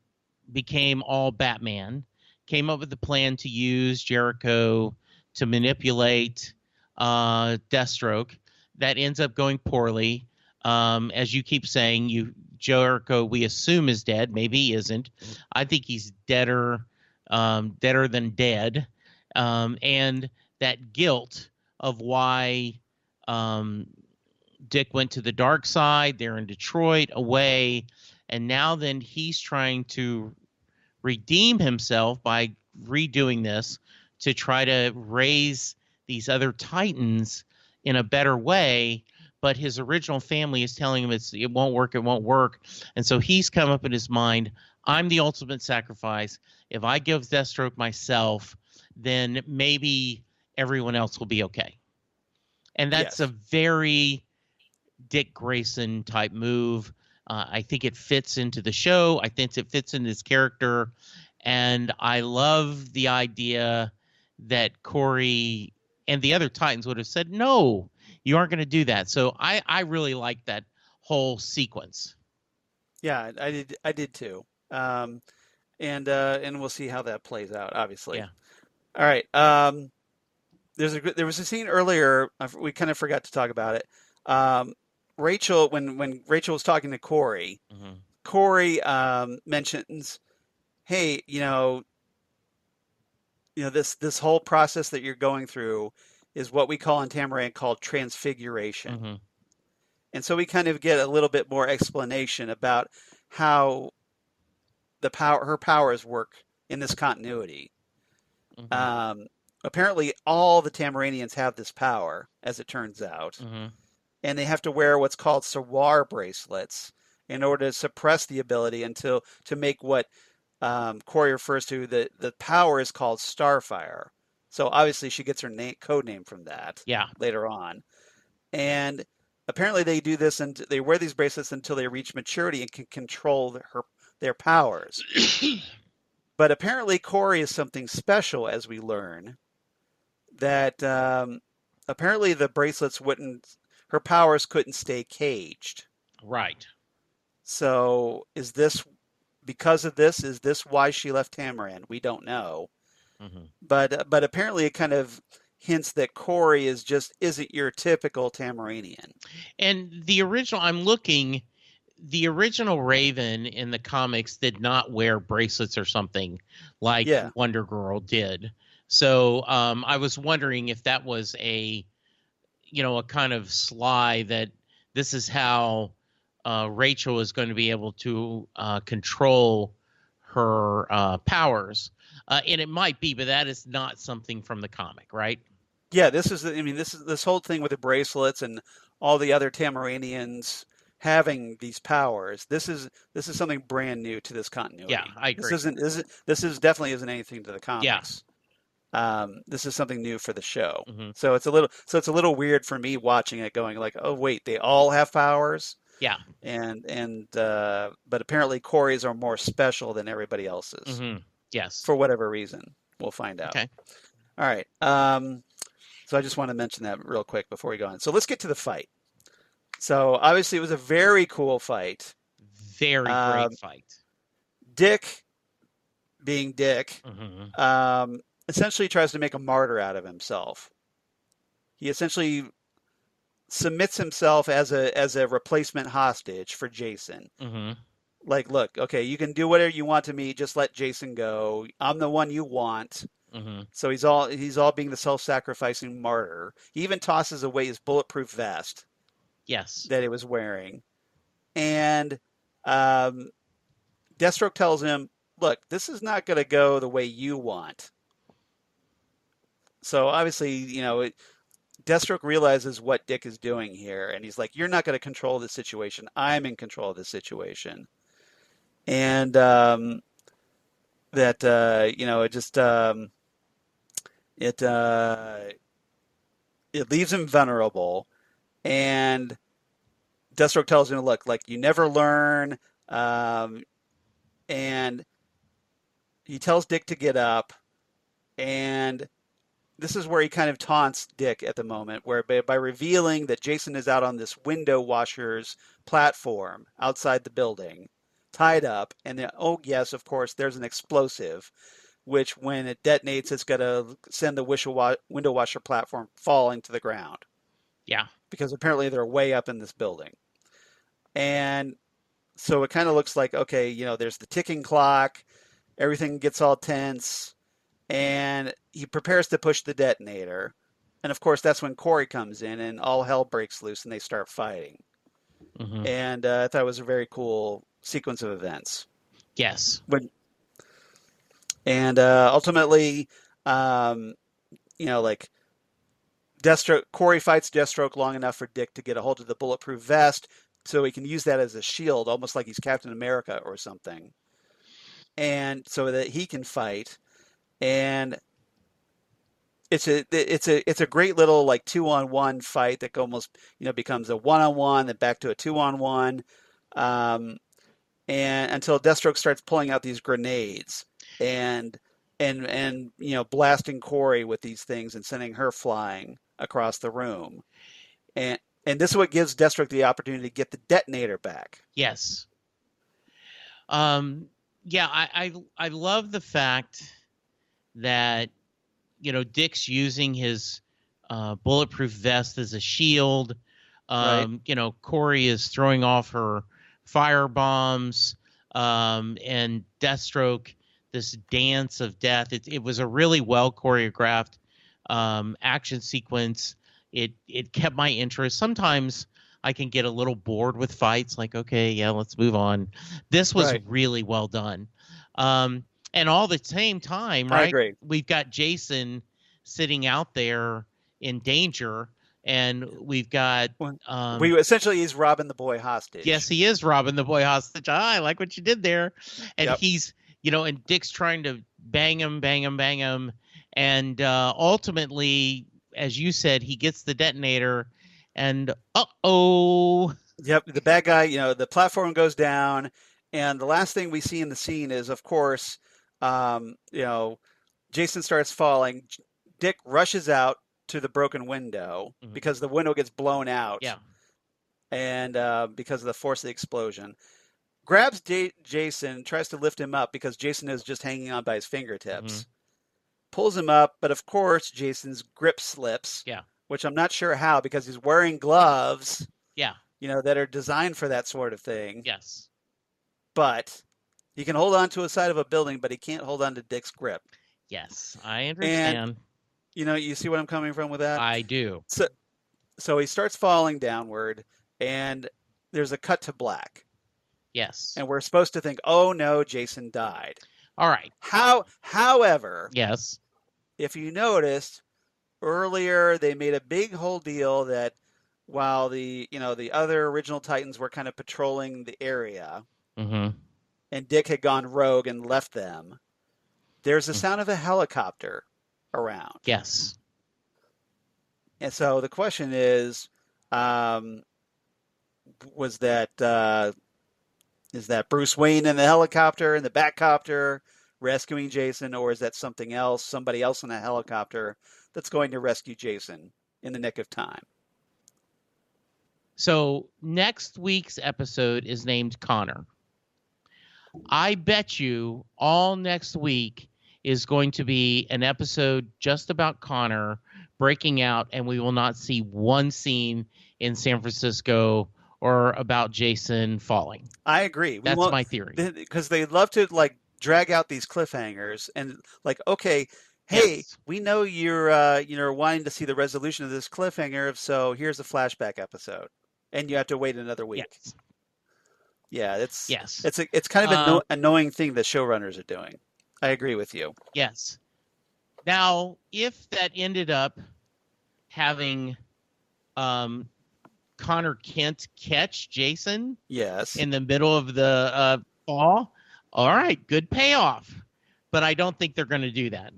became all Batman, came up with the plan to use Jericho to manipulate Deathstroke. That ends up going poorly. As you keep saying, Jericho, we assume is dead. Maybe he isn't. I think he's deader than dead. And that guilt of why Dick went to the dark side. They're in Detroit, away, and now then he's trying to redeem himself by redoing this to try to raise these other Titans in a better way. But his original family is telling him it won't work. And so he's come up in his mind, I'm the ultimate sacrifice. If I give Deathstroke myself, then maybe everyone else will be okay. And that's a Yes. very Dick Grayson type move. I think it fits into the show. I think it fits in his character. And I love the idea that Corey and the other Titans would have said, no, you aren't going to do that. So I really like that whole sequence. Yeah, I did too. And we'll see how that plays out, obviously. Yeah. All right. There was a scene earlier. We kind of forgot to talk about it. Rachel, when Rachel was talking to Corey, Mm-hmm. Corey mentions, "Hey, this whole process that you're going through is what we call in Tamaran called transfiguration." Mm-hmm. And so we kind of get a little bit more explanation about how her powers work in this continuity. Mm-hmm. Um, Apparently, all the Tamaranians have this power, as it turns out, Mm-hmm. and they have to wear what's called Sawar bracelets in order to suppress the ability until to make what Corey refers to the power is called Starfire. So obviously, she gets her code name from that Yeah. later on, and apparently they do this and they wear these bracelets until they reach maturity and can control their powers. But apparently, Corey is something special, as we learn that apparently the bracelets wouldn't, her powers couldn't stay caged. Right. So is this because of this? Is this why she left Tamaran? We don't know. Mm-hmm. But apparently it kind of hints that Corey isn't your typical Tamaranian. And the original Raven in the comics did not wear bracelets or something like Yeah. Wonder Girl did. So I was wondering if that was a kind of sly that this is how Rachel is going to be able to control her powers. And it might be, but that is not something from the comic, right? Yeah, this whole thing with the bracelets and all the other Tamaranians having these powers. This is something brand new to this continuity. Yeah, I agree. This definitely isn't anything to the Yeah. comics. This is something new for the show. Mm-hmm. So it's a little weird for me watching it, going like, oh wait, they all have powers. Yeah. But apparently Corey's are more special than everybody else's. Mm-hmm. Yes. For whatever reason, we'll find out. Okay. All right. So I just want to mention that real quick before we go on. So let's get to the fight. So obviously it was a very cool fight. Very great fight. Dick, being Dick, Mm-hmm. Essentially tries to make a martyr out of himself. He essentially submits himself as a replacement hostage for Jason. Mm-hmm. Like, look, okay, you can do whatever you want to me. Just let Jason go. I'm the one you want. Mm-hmm. So he's all being the self-sacrificing martyr. He even tosses away his bulletproof vest. Yes. That he was wearing, and Deathstroke tells him, "Look, this is not going to go the way you want." So obviously, Deathstroke realizes what Dick is doing here, and he's like, "You're not going to control this situation. I'm in control of this situation." And it leaves him vulnerable, and Deathstroke tells him, "Look, like you never learn," and he tells Dick to get up, and this is where he kind of taunts Dick at the moment, where by revealing that Jason is out on this window washer's platform outside the building, tied up, and then, oh yes, of course, there's an explosive, which when it detonates, it's going to send the window washer platform falling to the ground. Yeah. Because apparently they're way up in this building. And so it kind of looks like, okay, there's the ticking clock, everything gets all tense, and he prepares to push the detonator. And of course, that's when Corey comes in and all hell breaks loose and they start fighting. Mm-hmm. And I thought it was a very cool sequence of events. Yes. And ultimately, like Deathstroke, Corey fights Deathstroke long enough for Dick to get a hold of the bulletproof vest so he can use that as a shield, almost like he's Captain America or something. And so that he can fight. And it's a great little like 2-on-1 fight that almost becomes a 1-on-1, then back to a 2-on-1, and until Deathstroke starts pulling out these grenades, and and blasting Corey with these things and sending her flying across the room. And and this is what gives Deathstroke the opportunity to get the detonator back. Yes. Yeah, I love the fact that Dick's using his bulletproof vest as a shield. Right. Corey is throwing off her fire bombs, and Deathstroke, this dance of death. It was a really well choreographed action sequence. It kept my interest. Sometimes I can get a little bored with fights, like, okay, yeah, let's move on. This was Right. really well done. And all the same time, I right? agree. We've got Jason sitting out there in danger, and we've got Essentially, he's robbing the boy hostage. yes, he is robbing the boy hostage. I like what you did there. And Yep. he's and Dick's trying to bang him, and ultimately, as you said, he gets the detonator, and Yep, the bad guy, the platform goes down, and the last thing we see in the scene is, of course, Jason starts falling. Dick rushes out to the broken window because the window gets blown out. Yeah. And because of the force of the explosion. Grabs Jason, tries to lift him up because Jason is just hanging on by his fingertips. Pulls him up, but of course, Jason's grip slips. Yeah. Which I'm not sure how, because he's wearing gloves. Yeah. That are designed for that sort of thing. Yes. But he can hold on to a side of a building, but he can't hold on to Dick's grip. Yes, I understand. And, you see what I'm coming from with that? I do. So he starts falling downward, and there's a cut to black. Yes. And we're supposed to think, oh no, Jason died. All right. However, yes, if you noticed earlier, they made a big whole deal that while the other original Titans were kind of patrolling the area, and Dick had gone rogue and left them, there's the sound of a helicopter around. Yes. And so the question is is that Bruce Wayne in the helicopter, in the Batcopter, rescuing Jason, or is that something else, somebody else in a helicopter that's going to rescue Jason in the nick of time? So next week's episode is named Connor. I bet you all next week is going to be an episode just about Connor breaking out, and we will not see one scene in San Francisco or about Jason falling. I agree. That's my theory. Because they love to drag out these cliffhangers and okay, hey, yes, we know you're wanting to see the resolution of this cliffhanger, so here's a flashback episode, and you have to wait another week. Yes. Yeah, yes. It's kind of an annoying thing that showrunners are doing. I agree with you. Yes. Now, if that ended up having Connor Kent catch Jason, yes, in the middle of the fall, all right, good payoff. But I don't think they're going to do that.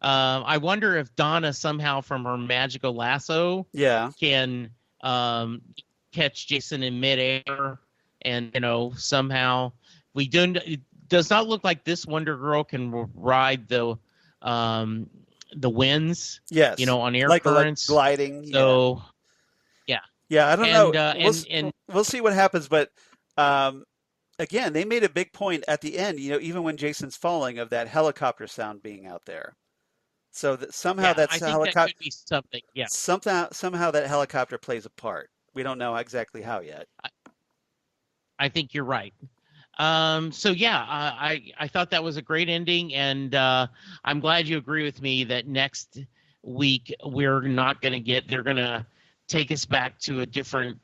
I wonder if Donna somehow from her magical lasso, can catch Jason in midair, and somehow it does not look like this Wonder Girl can ride the winds. Yes, on air currents, gliding. So yeah, I don't know. We'll see what happens, but again, they made a big point at the end. even when Jason's falling, of that helicopter sound being out there. So that somehow that's helicopter. That could be something. Yeah. Somehow that helicopter plays a part. We don't know exactly how yet. I think you're right. So yeah, I thought that was a great ending, and I'm glad you agree with me that next week we're not going to get. They're going to take us back to a different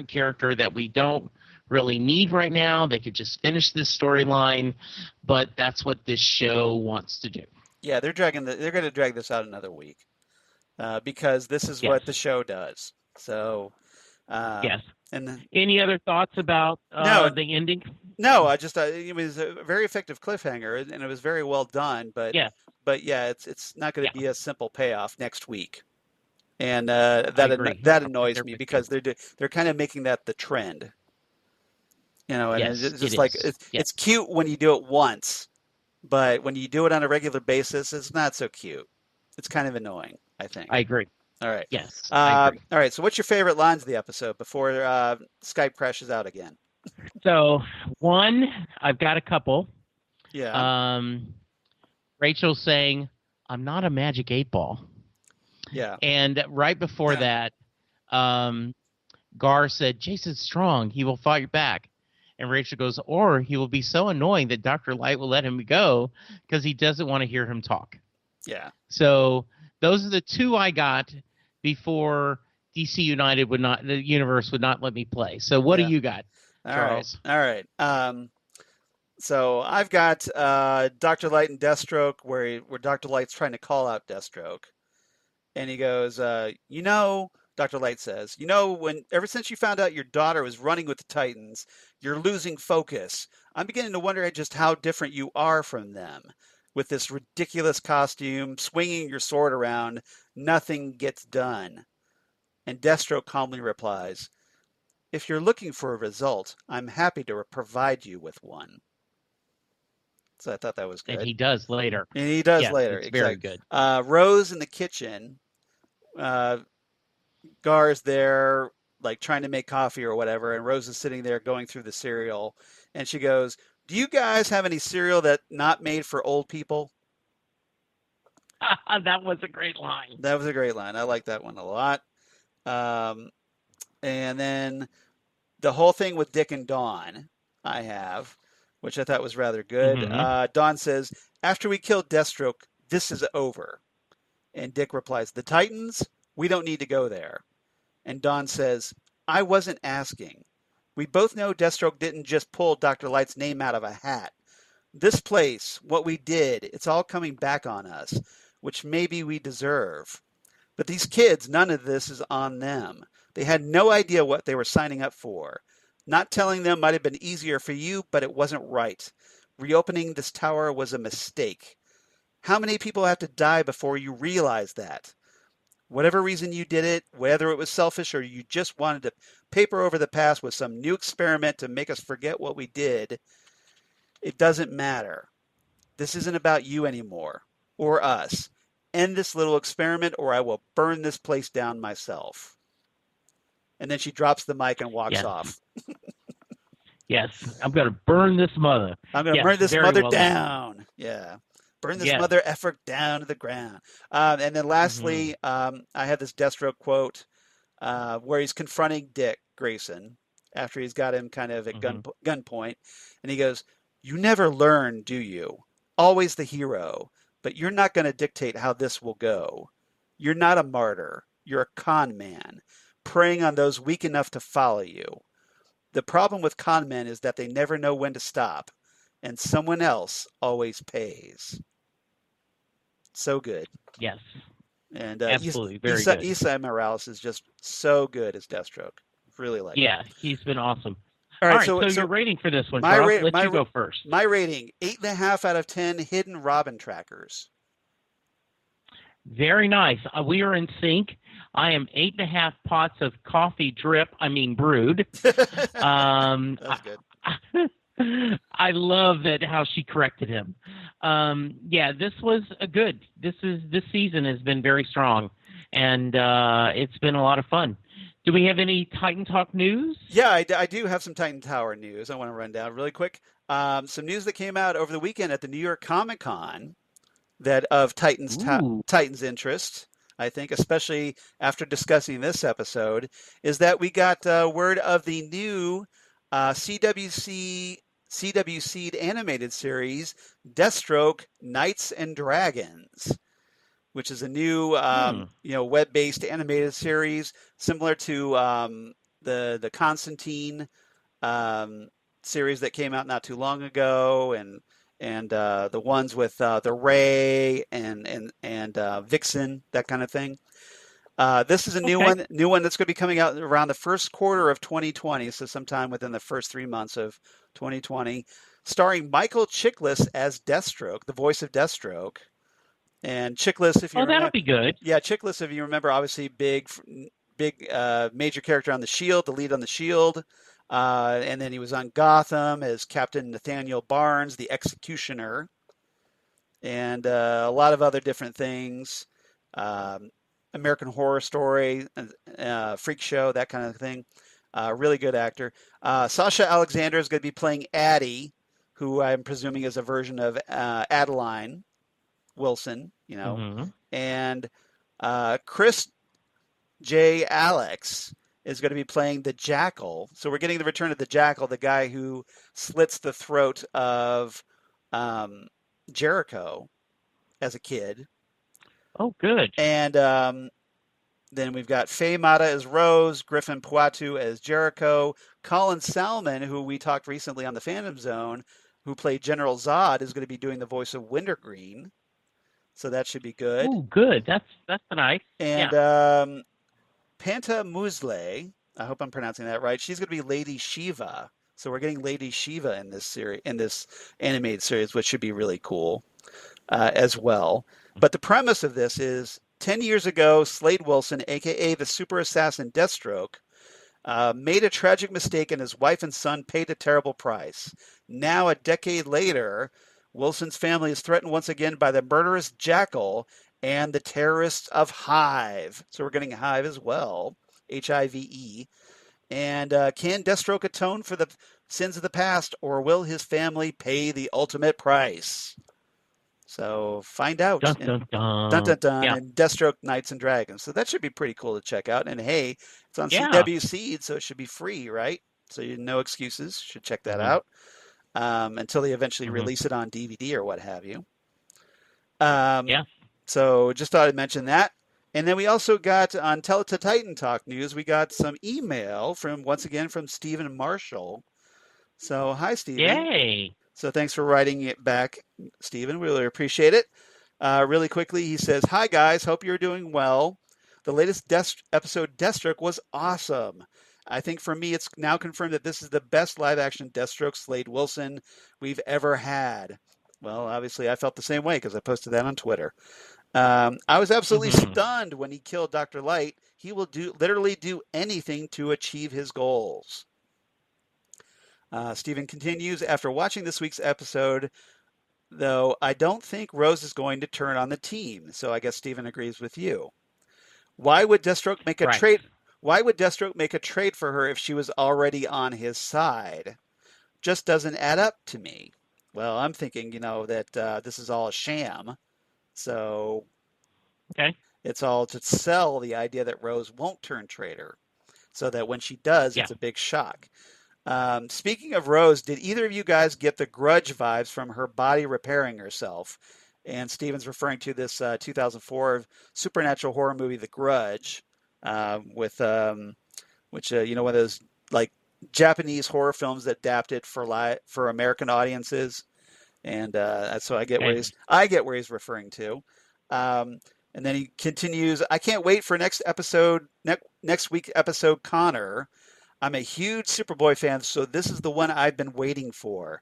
character that we don't really need right now. They could just finish this storyline, but that's what this show wants to do. Yeah, they're going to drag this out another week because this is what the show does. So yes. And any other thoughts about the ending? No, I just it was a very effective cliffhanger, and it was very well done. But it's not going to be a simple payoff next week, and that annoys me because they're kind of making that the trend. And yes, it's just it's cute when you do it once, but when you do it on a regular basis, it's not so cute. It's kind of annoying, I think. I agree. All right. Yes, I agree. All right. So, what's your favorite lines of the episode before Skype crashes out again? So one, I've got a couple. Yeah. Rachel saying, "I'm not a magic 8 ball," Yeah. and right before that, Gar said, "Jason's strong. He will fight back." And Rachel goes, "Or he will be so annoying that Dr. Light will let him go because he doesn't want to hear him talk." Yeah. So those are the two I got before DC United the universe would not let me play. So what do you got, Charles? All right. So I've got Dr. Light and Deathstroke, where Dr. Light's trying to call out Deathstroke, and he goes, Dr. Light says, ever since you found out your daughter was running with the Titans, you're losing focus. I'm beginning to wonder just how different you are from them. With this ridiculous costume, swinging your sword around, nothing gets done. And Deathstroke calmly replies, if you're looking for a result, I'm happy to provide you with one. So I thought that was good. And he does later. And he does later. It's very good. Rose in the kitchen. Gar's there, like trying to make coffee or whatever, and Rose is sitting there going through the cereal, and she goes, "Do you guys have any cereal that's not made for old people?" That was a great line. That was a great line. I like that one a lot. And then the whole thing with Dick and Dawn, I have, which I thought was rather good. Dawn says, after we killed Deathstroke, this is over. And Dick replies, the Titans? We don't need to go there. And Dawn says, I wasn't asking. We both know Deathstroke didn't just pull Dr. Light's name out of a hat. This place, what we did, it's all coming back on us, which maybe we deserve. But these kids, none of this is on them. They had no idea what they were signing up for. Not telling them might have been easier for you, but it wasn't right. Reopening this tower was a mistake. How many people have to die before you realize that? Whatever reason you did it, whether it was selfish or you just wanted to paper over the past with some new experiment to make us forget what we did, it doesn't matter. This isn't about you anymore, or us. End this little experiment or I will burn this place down myself. And then she drops the mic and walks off. Yes, I'm going to burn this mother. I'm going to burn this mother down. Yeah. Burn this mother effer down to the ground. And then lastly, I had this Deathstroke quote where he's confronting Dick Grayson after he's got him kind of at gunpoint. And he goes, you never learn, do you? Always the hero. But you're not going to dictate how this will go. You're not a martyr. You're a con man, preying on those weak enough to follow you. The problem with con men is that they never know when to stop, and someone else always pays. So good. Yes. And absolutely, very good. Esai Morales is just so good as Deathstroke. Really like him. Yeah, he's been awesome. All right, so your rating for this one, Charles, let you go first. My rating, 8.5 out of 10 hidden Robin trackers. Very nice. We are in sync. I am 8.5 pots of coffee brewed. That's good. I love that how she corrected him. This was good. This season has been very strong, and it's been a lot of fun. Do we have any Titan Talk news? Yeah, I do have some Titan Tower news. I want to run down really quick. Some news that came out over the weekend at the New York Comic Con that of Titan's interest, I think, especially after discussing this episode, is that we got word of the new CW Seed animated series, Deathstroke Knights and Dragons, which is a new web-based animated series similar to the Constantine series that came out not too long ago, and the ones with the Ray and Vixen, that kind of thing. This is a new one that's going to be coming out around the first quarter of 2020, so sometime within the first 3 months of 2020, starring Michael Chiklis as Deathstroke, the voice of Deathstroke. And Chiklis, if you remember, that'll be good. Yeah, Chiklis, if you remember, obviously big major character on the Shield, the lead on the Shield, and then he was on Gotham as Captain Nathaniel Barnes, the Executioner. and a lot of other different things. Um, American Horror Story, Freak Show, that kind of thing. Really good actor. Sasha Alexander is going to be playing Addie, who I'm presuming is a version of Adeline Wilson, Mm-hmm. and Chris J. Alex is going to be playing the Jackal. So we're getting the return of the Jackal, the guy who slits the throat of um, Jericho as a kid. Oh, good. And then we've got Faye Mata as Rose, Griffin Puatu as Jericho, Colin Salmon, who we talked recently on the Phantom Zone, who played General Zod, is going to be doing the voice of Wintergreen. So that should be good. Oh, good. That's nice. Yeah. And Panta Mosley, I hope I'm pronouncing that right. She's going to be Lady Shiva. So we're getting Lady Shiva in this series, in this animated series, which should be really cool as well. But the premise of this is 10 years ago, Slade Wilson, aka the super assassin Deathstroke, made a tragic mistake and his wife and son paid a terrible price. Now, a decade later, Wilson's family is threatened once again by the murderous Jackal and the terrorists of Hive. So we're getting Hive as well, Hive. And can Deathstroke atone for the sins of the past, or will his family pay the ultimate price? So find out. Dun, And dun, dun. dun dun dun, Yeah. and Deathstroke Knights and Dragons. So that should be pretty cool to check out. And hey, it's on Yeah. CW Seed, so it should be free, right? So you no excuses. Should check that Mm-hmm. out until they eventually Mm-hmm. release it on DVD or what have you. Um, Yeah. so just thought I'd mention that. And then we also got on Tell It to Titan Talk News, we got some email from, once again, from Stephen Marshall. So hi, Stephen. Yay. So thanks for writing it back, Stephen. We really appreciate it. Really quickly, he says, "Hi guys, hope you're doing well. The latest episode Deathstroke was awesome. I think for me, it's now confirmed that this is the best live-action Deathstroke Slade Wilson we've ever had." Well, obviously, I felt the same way because I posted that on Twitter. I was absolutely Mm-hmm. stunned when he killed Dr. Light. He will literally do anything to achieve his goals. Stephen continues, "After watching this week's episode, though, I don't think Rose is going to turn on the team." So I guess Stephen agrees with you. Why would Deathstroke make a Right. trade? Why would Deathstroke make a trade for her if she was already on his side? Just doesn't add up to me. Well, I'm thinking, that this is all a sham. So Okay. it's all to sell the idea that Rose won't turn traitor, so that when she does, Yeah. it's a big shock. Speaking of Rose, did either of you guys get the Grudge vibes from her body repairing herself? And Steven's referring to this 2004 supernatural horror movie, The Grudge, with which one of those like Japanese horror films that adapted for American audiences, and so I get Okay. where he's referring to. And then he continues, "I can't wait for next week episode Connor. I'm a huge Superboy fan, so this is the one I've been waiting for.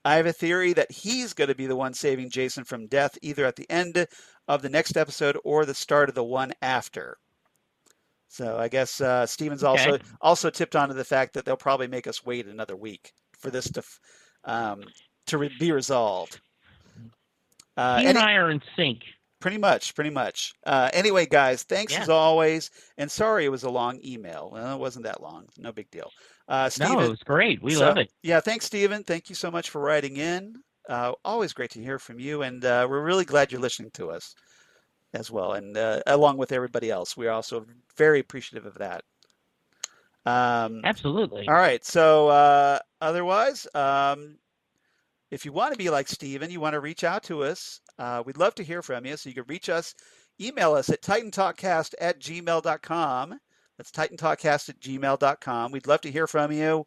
I have a theory that he's going to be the one saving Jason from death, either at the end of the next episode or the start of the one after." So I guess Steven's Okay. also tipped onto the fact that they'll probably make us wait another week for this to be resolved. He and I are in sync. Pretty much. Anyway, guys, thanks as Yeah. always. And sorry it was a long email. Well, it wasn't that long. No big deal. No, Steven, it was great. We love it. yeah, thanks, Steven. Thank you so much for writing in. Always great to hear from you. And we're really glad you're listening to us as well. And along with everybody else, we're also very appreciative of that. Absolutely. All right. So otherwise, if you want to be like Steven, you want to reach out to us, we'd love to hear from you. So you can reach us, email us at titantalkcast@gmail.com. That's titantalkcast@gmail.com. We'd love to hear from you.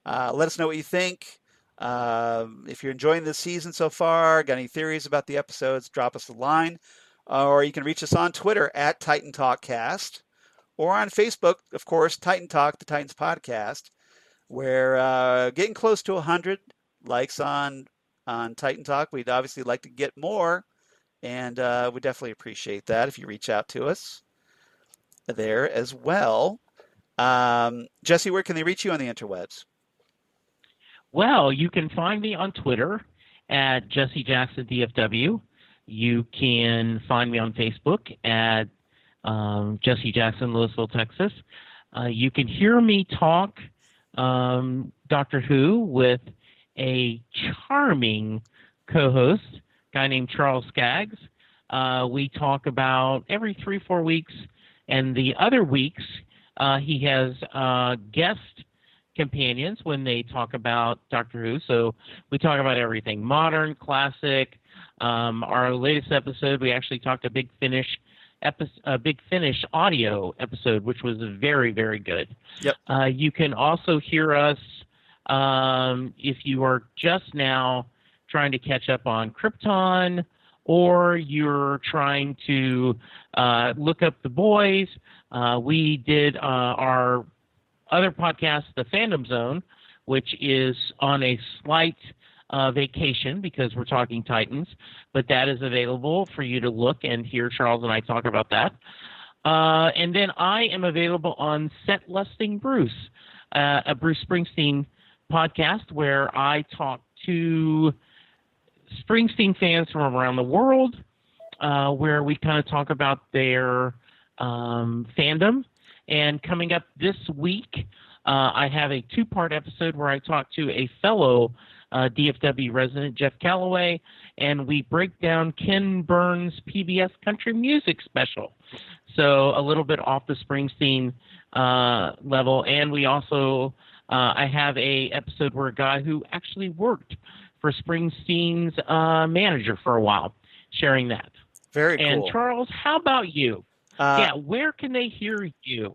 Let us know what you think. If you're enjoying this season so far, got any theories about the episodes, drop us a line. Or you can reach us on Twitter at Titan Talkcast, or on Facebook, of course, Titan Talk, the Titans podcast. We're getting close to 100 likes on Titan Talk. We'd obviously like to get more, and we definitely appreciate that if you reach out to us there as well. Jesse, where can they reach you on the interwebs? Well, you can find me on Twitter at Jesse Jackson DFW. You can find me on Facebook at Jesse Jackson, Louisville, Texas. You can hear me talk Doctor Who with a charming co-host, a guy named Charles Skaggs. We talk about every 3-4 weeks, and the other weeks he has guest companions when they talk about Doctor Who. So we talk about everything, modern, classic. Our latest episode, we actually talked a Big Finish audio episode, which was very, very good. Yep. You can also hear us if you are just now trying to catch up on Krypton, or you're trying to look up The Boys. We did our other podcast, The Fandom Zone, which is on a slight vacation because we're talking Titans, but that is available for you to look and hear Charles and I talk about that. And then I am available on Set Lusting Bruce, a Bruce Springsteen podcast where I talk to Springsteen fans from around the world, where we kind of talk about their fandom. And coming up this week, I have a 2-part episode where I talk to a fellow DFW resident, Jeff Calloway, and we break down Ken Burns' PBS Country Music Special. So a little bit off the Springsteen level. And we also, I have a episode where a guy who actually worked for Springsteen's manager for a while, sharing that. Very cool. And Charles, how about you? Where can they hear you?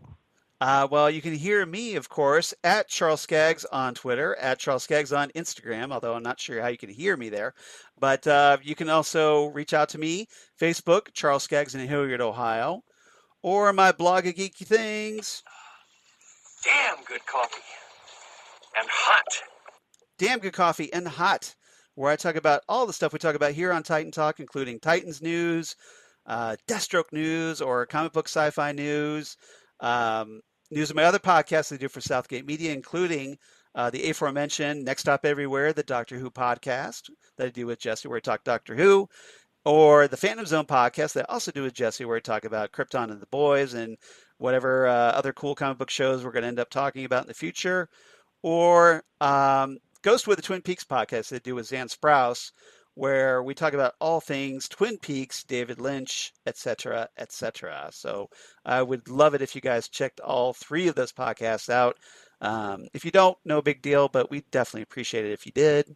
Well, you can hear me, of course, at Charles Skaggs on Twitter, at Charles Skaggs on Instagram, although I'm not sure how you can hear me there. But you can also reach out to me, Facebook, Charles Skaggs in Hilliard, Ohio, or my blog of geeky things. Damn good coffee. And hot. Damn good coffee and hot, where I talk about all the stuff we talk about here on Titan Talk, including Titans news, Deathstroke news, or comic book sci-fi news, news of my other podcasts I do for Southgate Media, including the aforementioned Next Stop Everywhere, the Doctor Who podcast that I do with Jesse, where I talk Doctor Who, or the Phantom Zone podcast that I also do with Jesse, where I talk about Krypton and the Boys and whatever other cool comic book shows we're going to end up talking about in the future, or Ghost with the Twin Peaks podcast that I do with Zan Sprouse, where we talk about all things Twin Peaks, David Lynch, etc., etc. So I would love it if you guys checked all 3 of those podcasts out. If you don't, no big deal, but we definitely appreciate it if you did,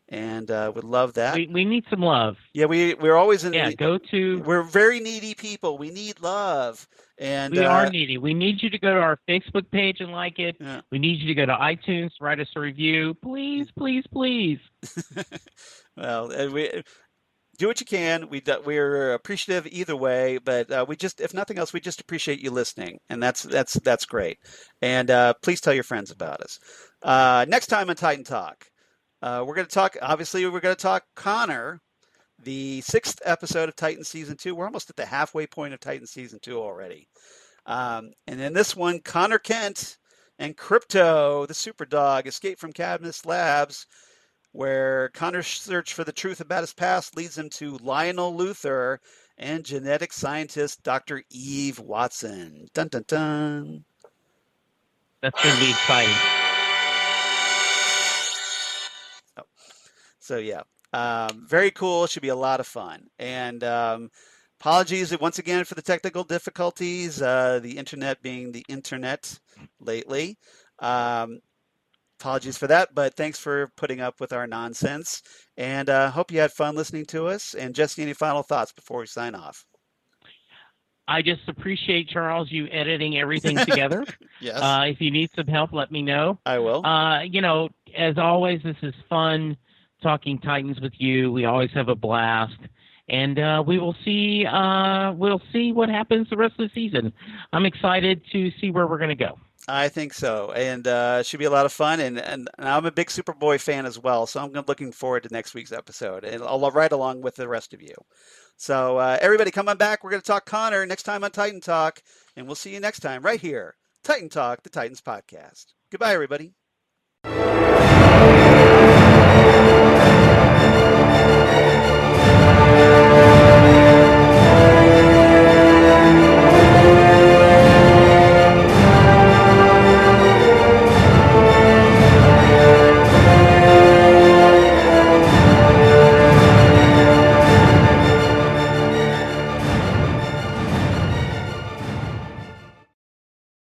and would love that. We need some love. Yeah, we're always in. Yeah, we're very needy people. We need love, and we are needy. We need you to go to our Facebook page and like it. Yeah. We need you to go to iTunes, write us a review, please, please, please. Well, we do what you can. We're appreciative either way, but we just, if nothing else, we just appreciate you listening, and that's great. And please tell your friends about us. Next time on Titan Talk, we're going to talk Connor, the 6th episode of Titan Season 2. We're almost at the halfway point of Titan Season 2 already. And in this one, Connor Kent and Crypto, the super dog, escape from Cadmus Labs, where Connor's search for the truth about his past leads him to Lionel Luthor and genetic scientist Dr. Eve Watson. Dun, dun, dun. That's going to be exciting. So, yeah, very cool. Should be a lot of fun. And apologies once again for the technical difficulties, the internet being the internet lately. Apologies for that, but thanks for putting up with our nonsense. And hope you had fun listening to us. And Jesse, any final thoughts before we sign off? I just appreciate, Charles, you editing everything together. Yes. If you need some help, let me know. I will. As always, this is fun talking Titans with you. We always have a blast. And we will see. We'll see what happens the rest of the season. I'm excited to see where we're going to go. I think so, and it should be a lot of fun. And I'm a big Superboy fan as well, so I'm looking forward to next week's episode, and I'll ride along with the rest of you. So everybody, come on back. We're going to talk Connor next time on Titan Talk, and we'll see you next time right here, Titan Talk, the Titans podcast. Goodbye, everybody.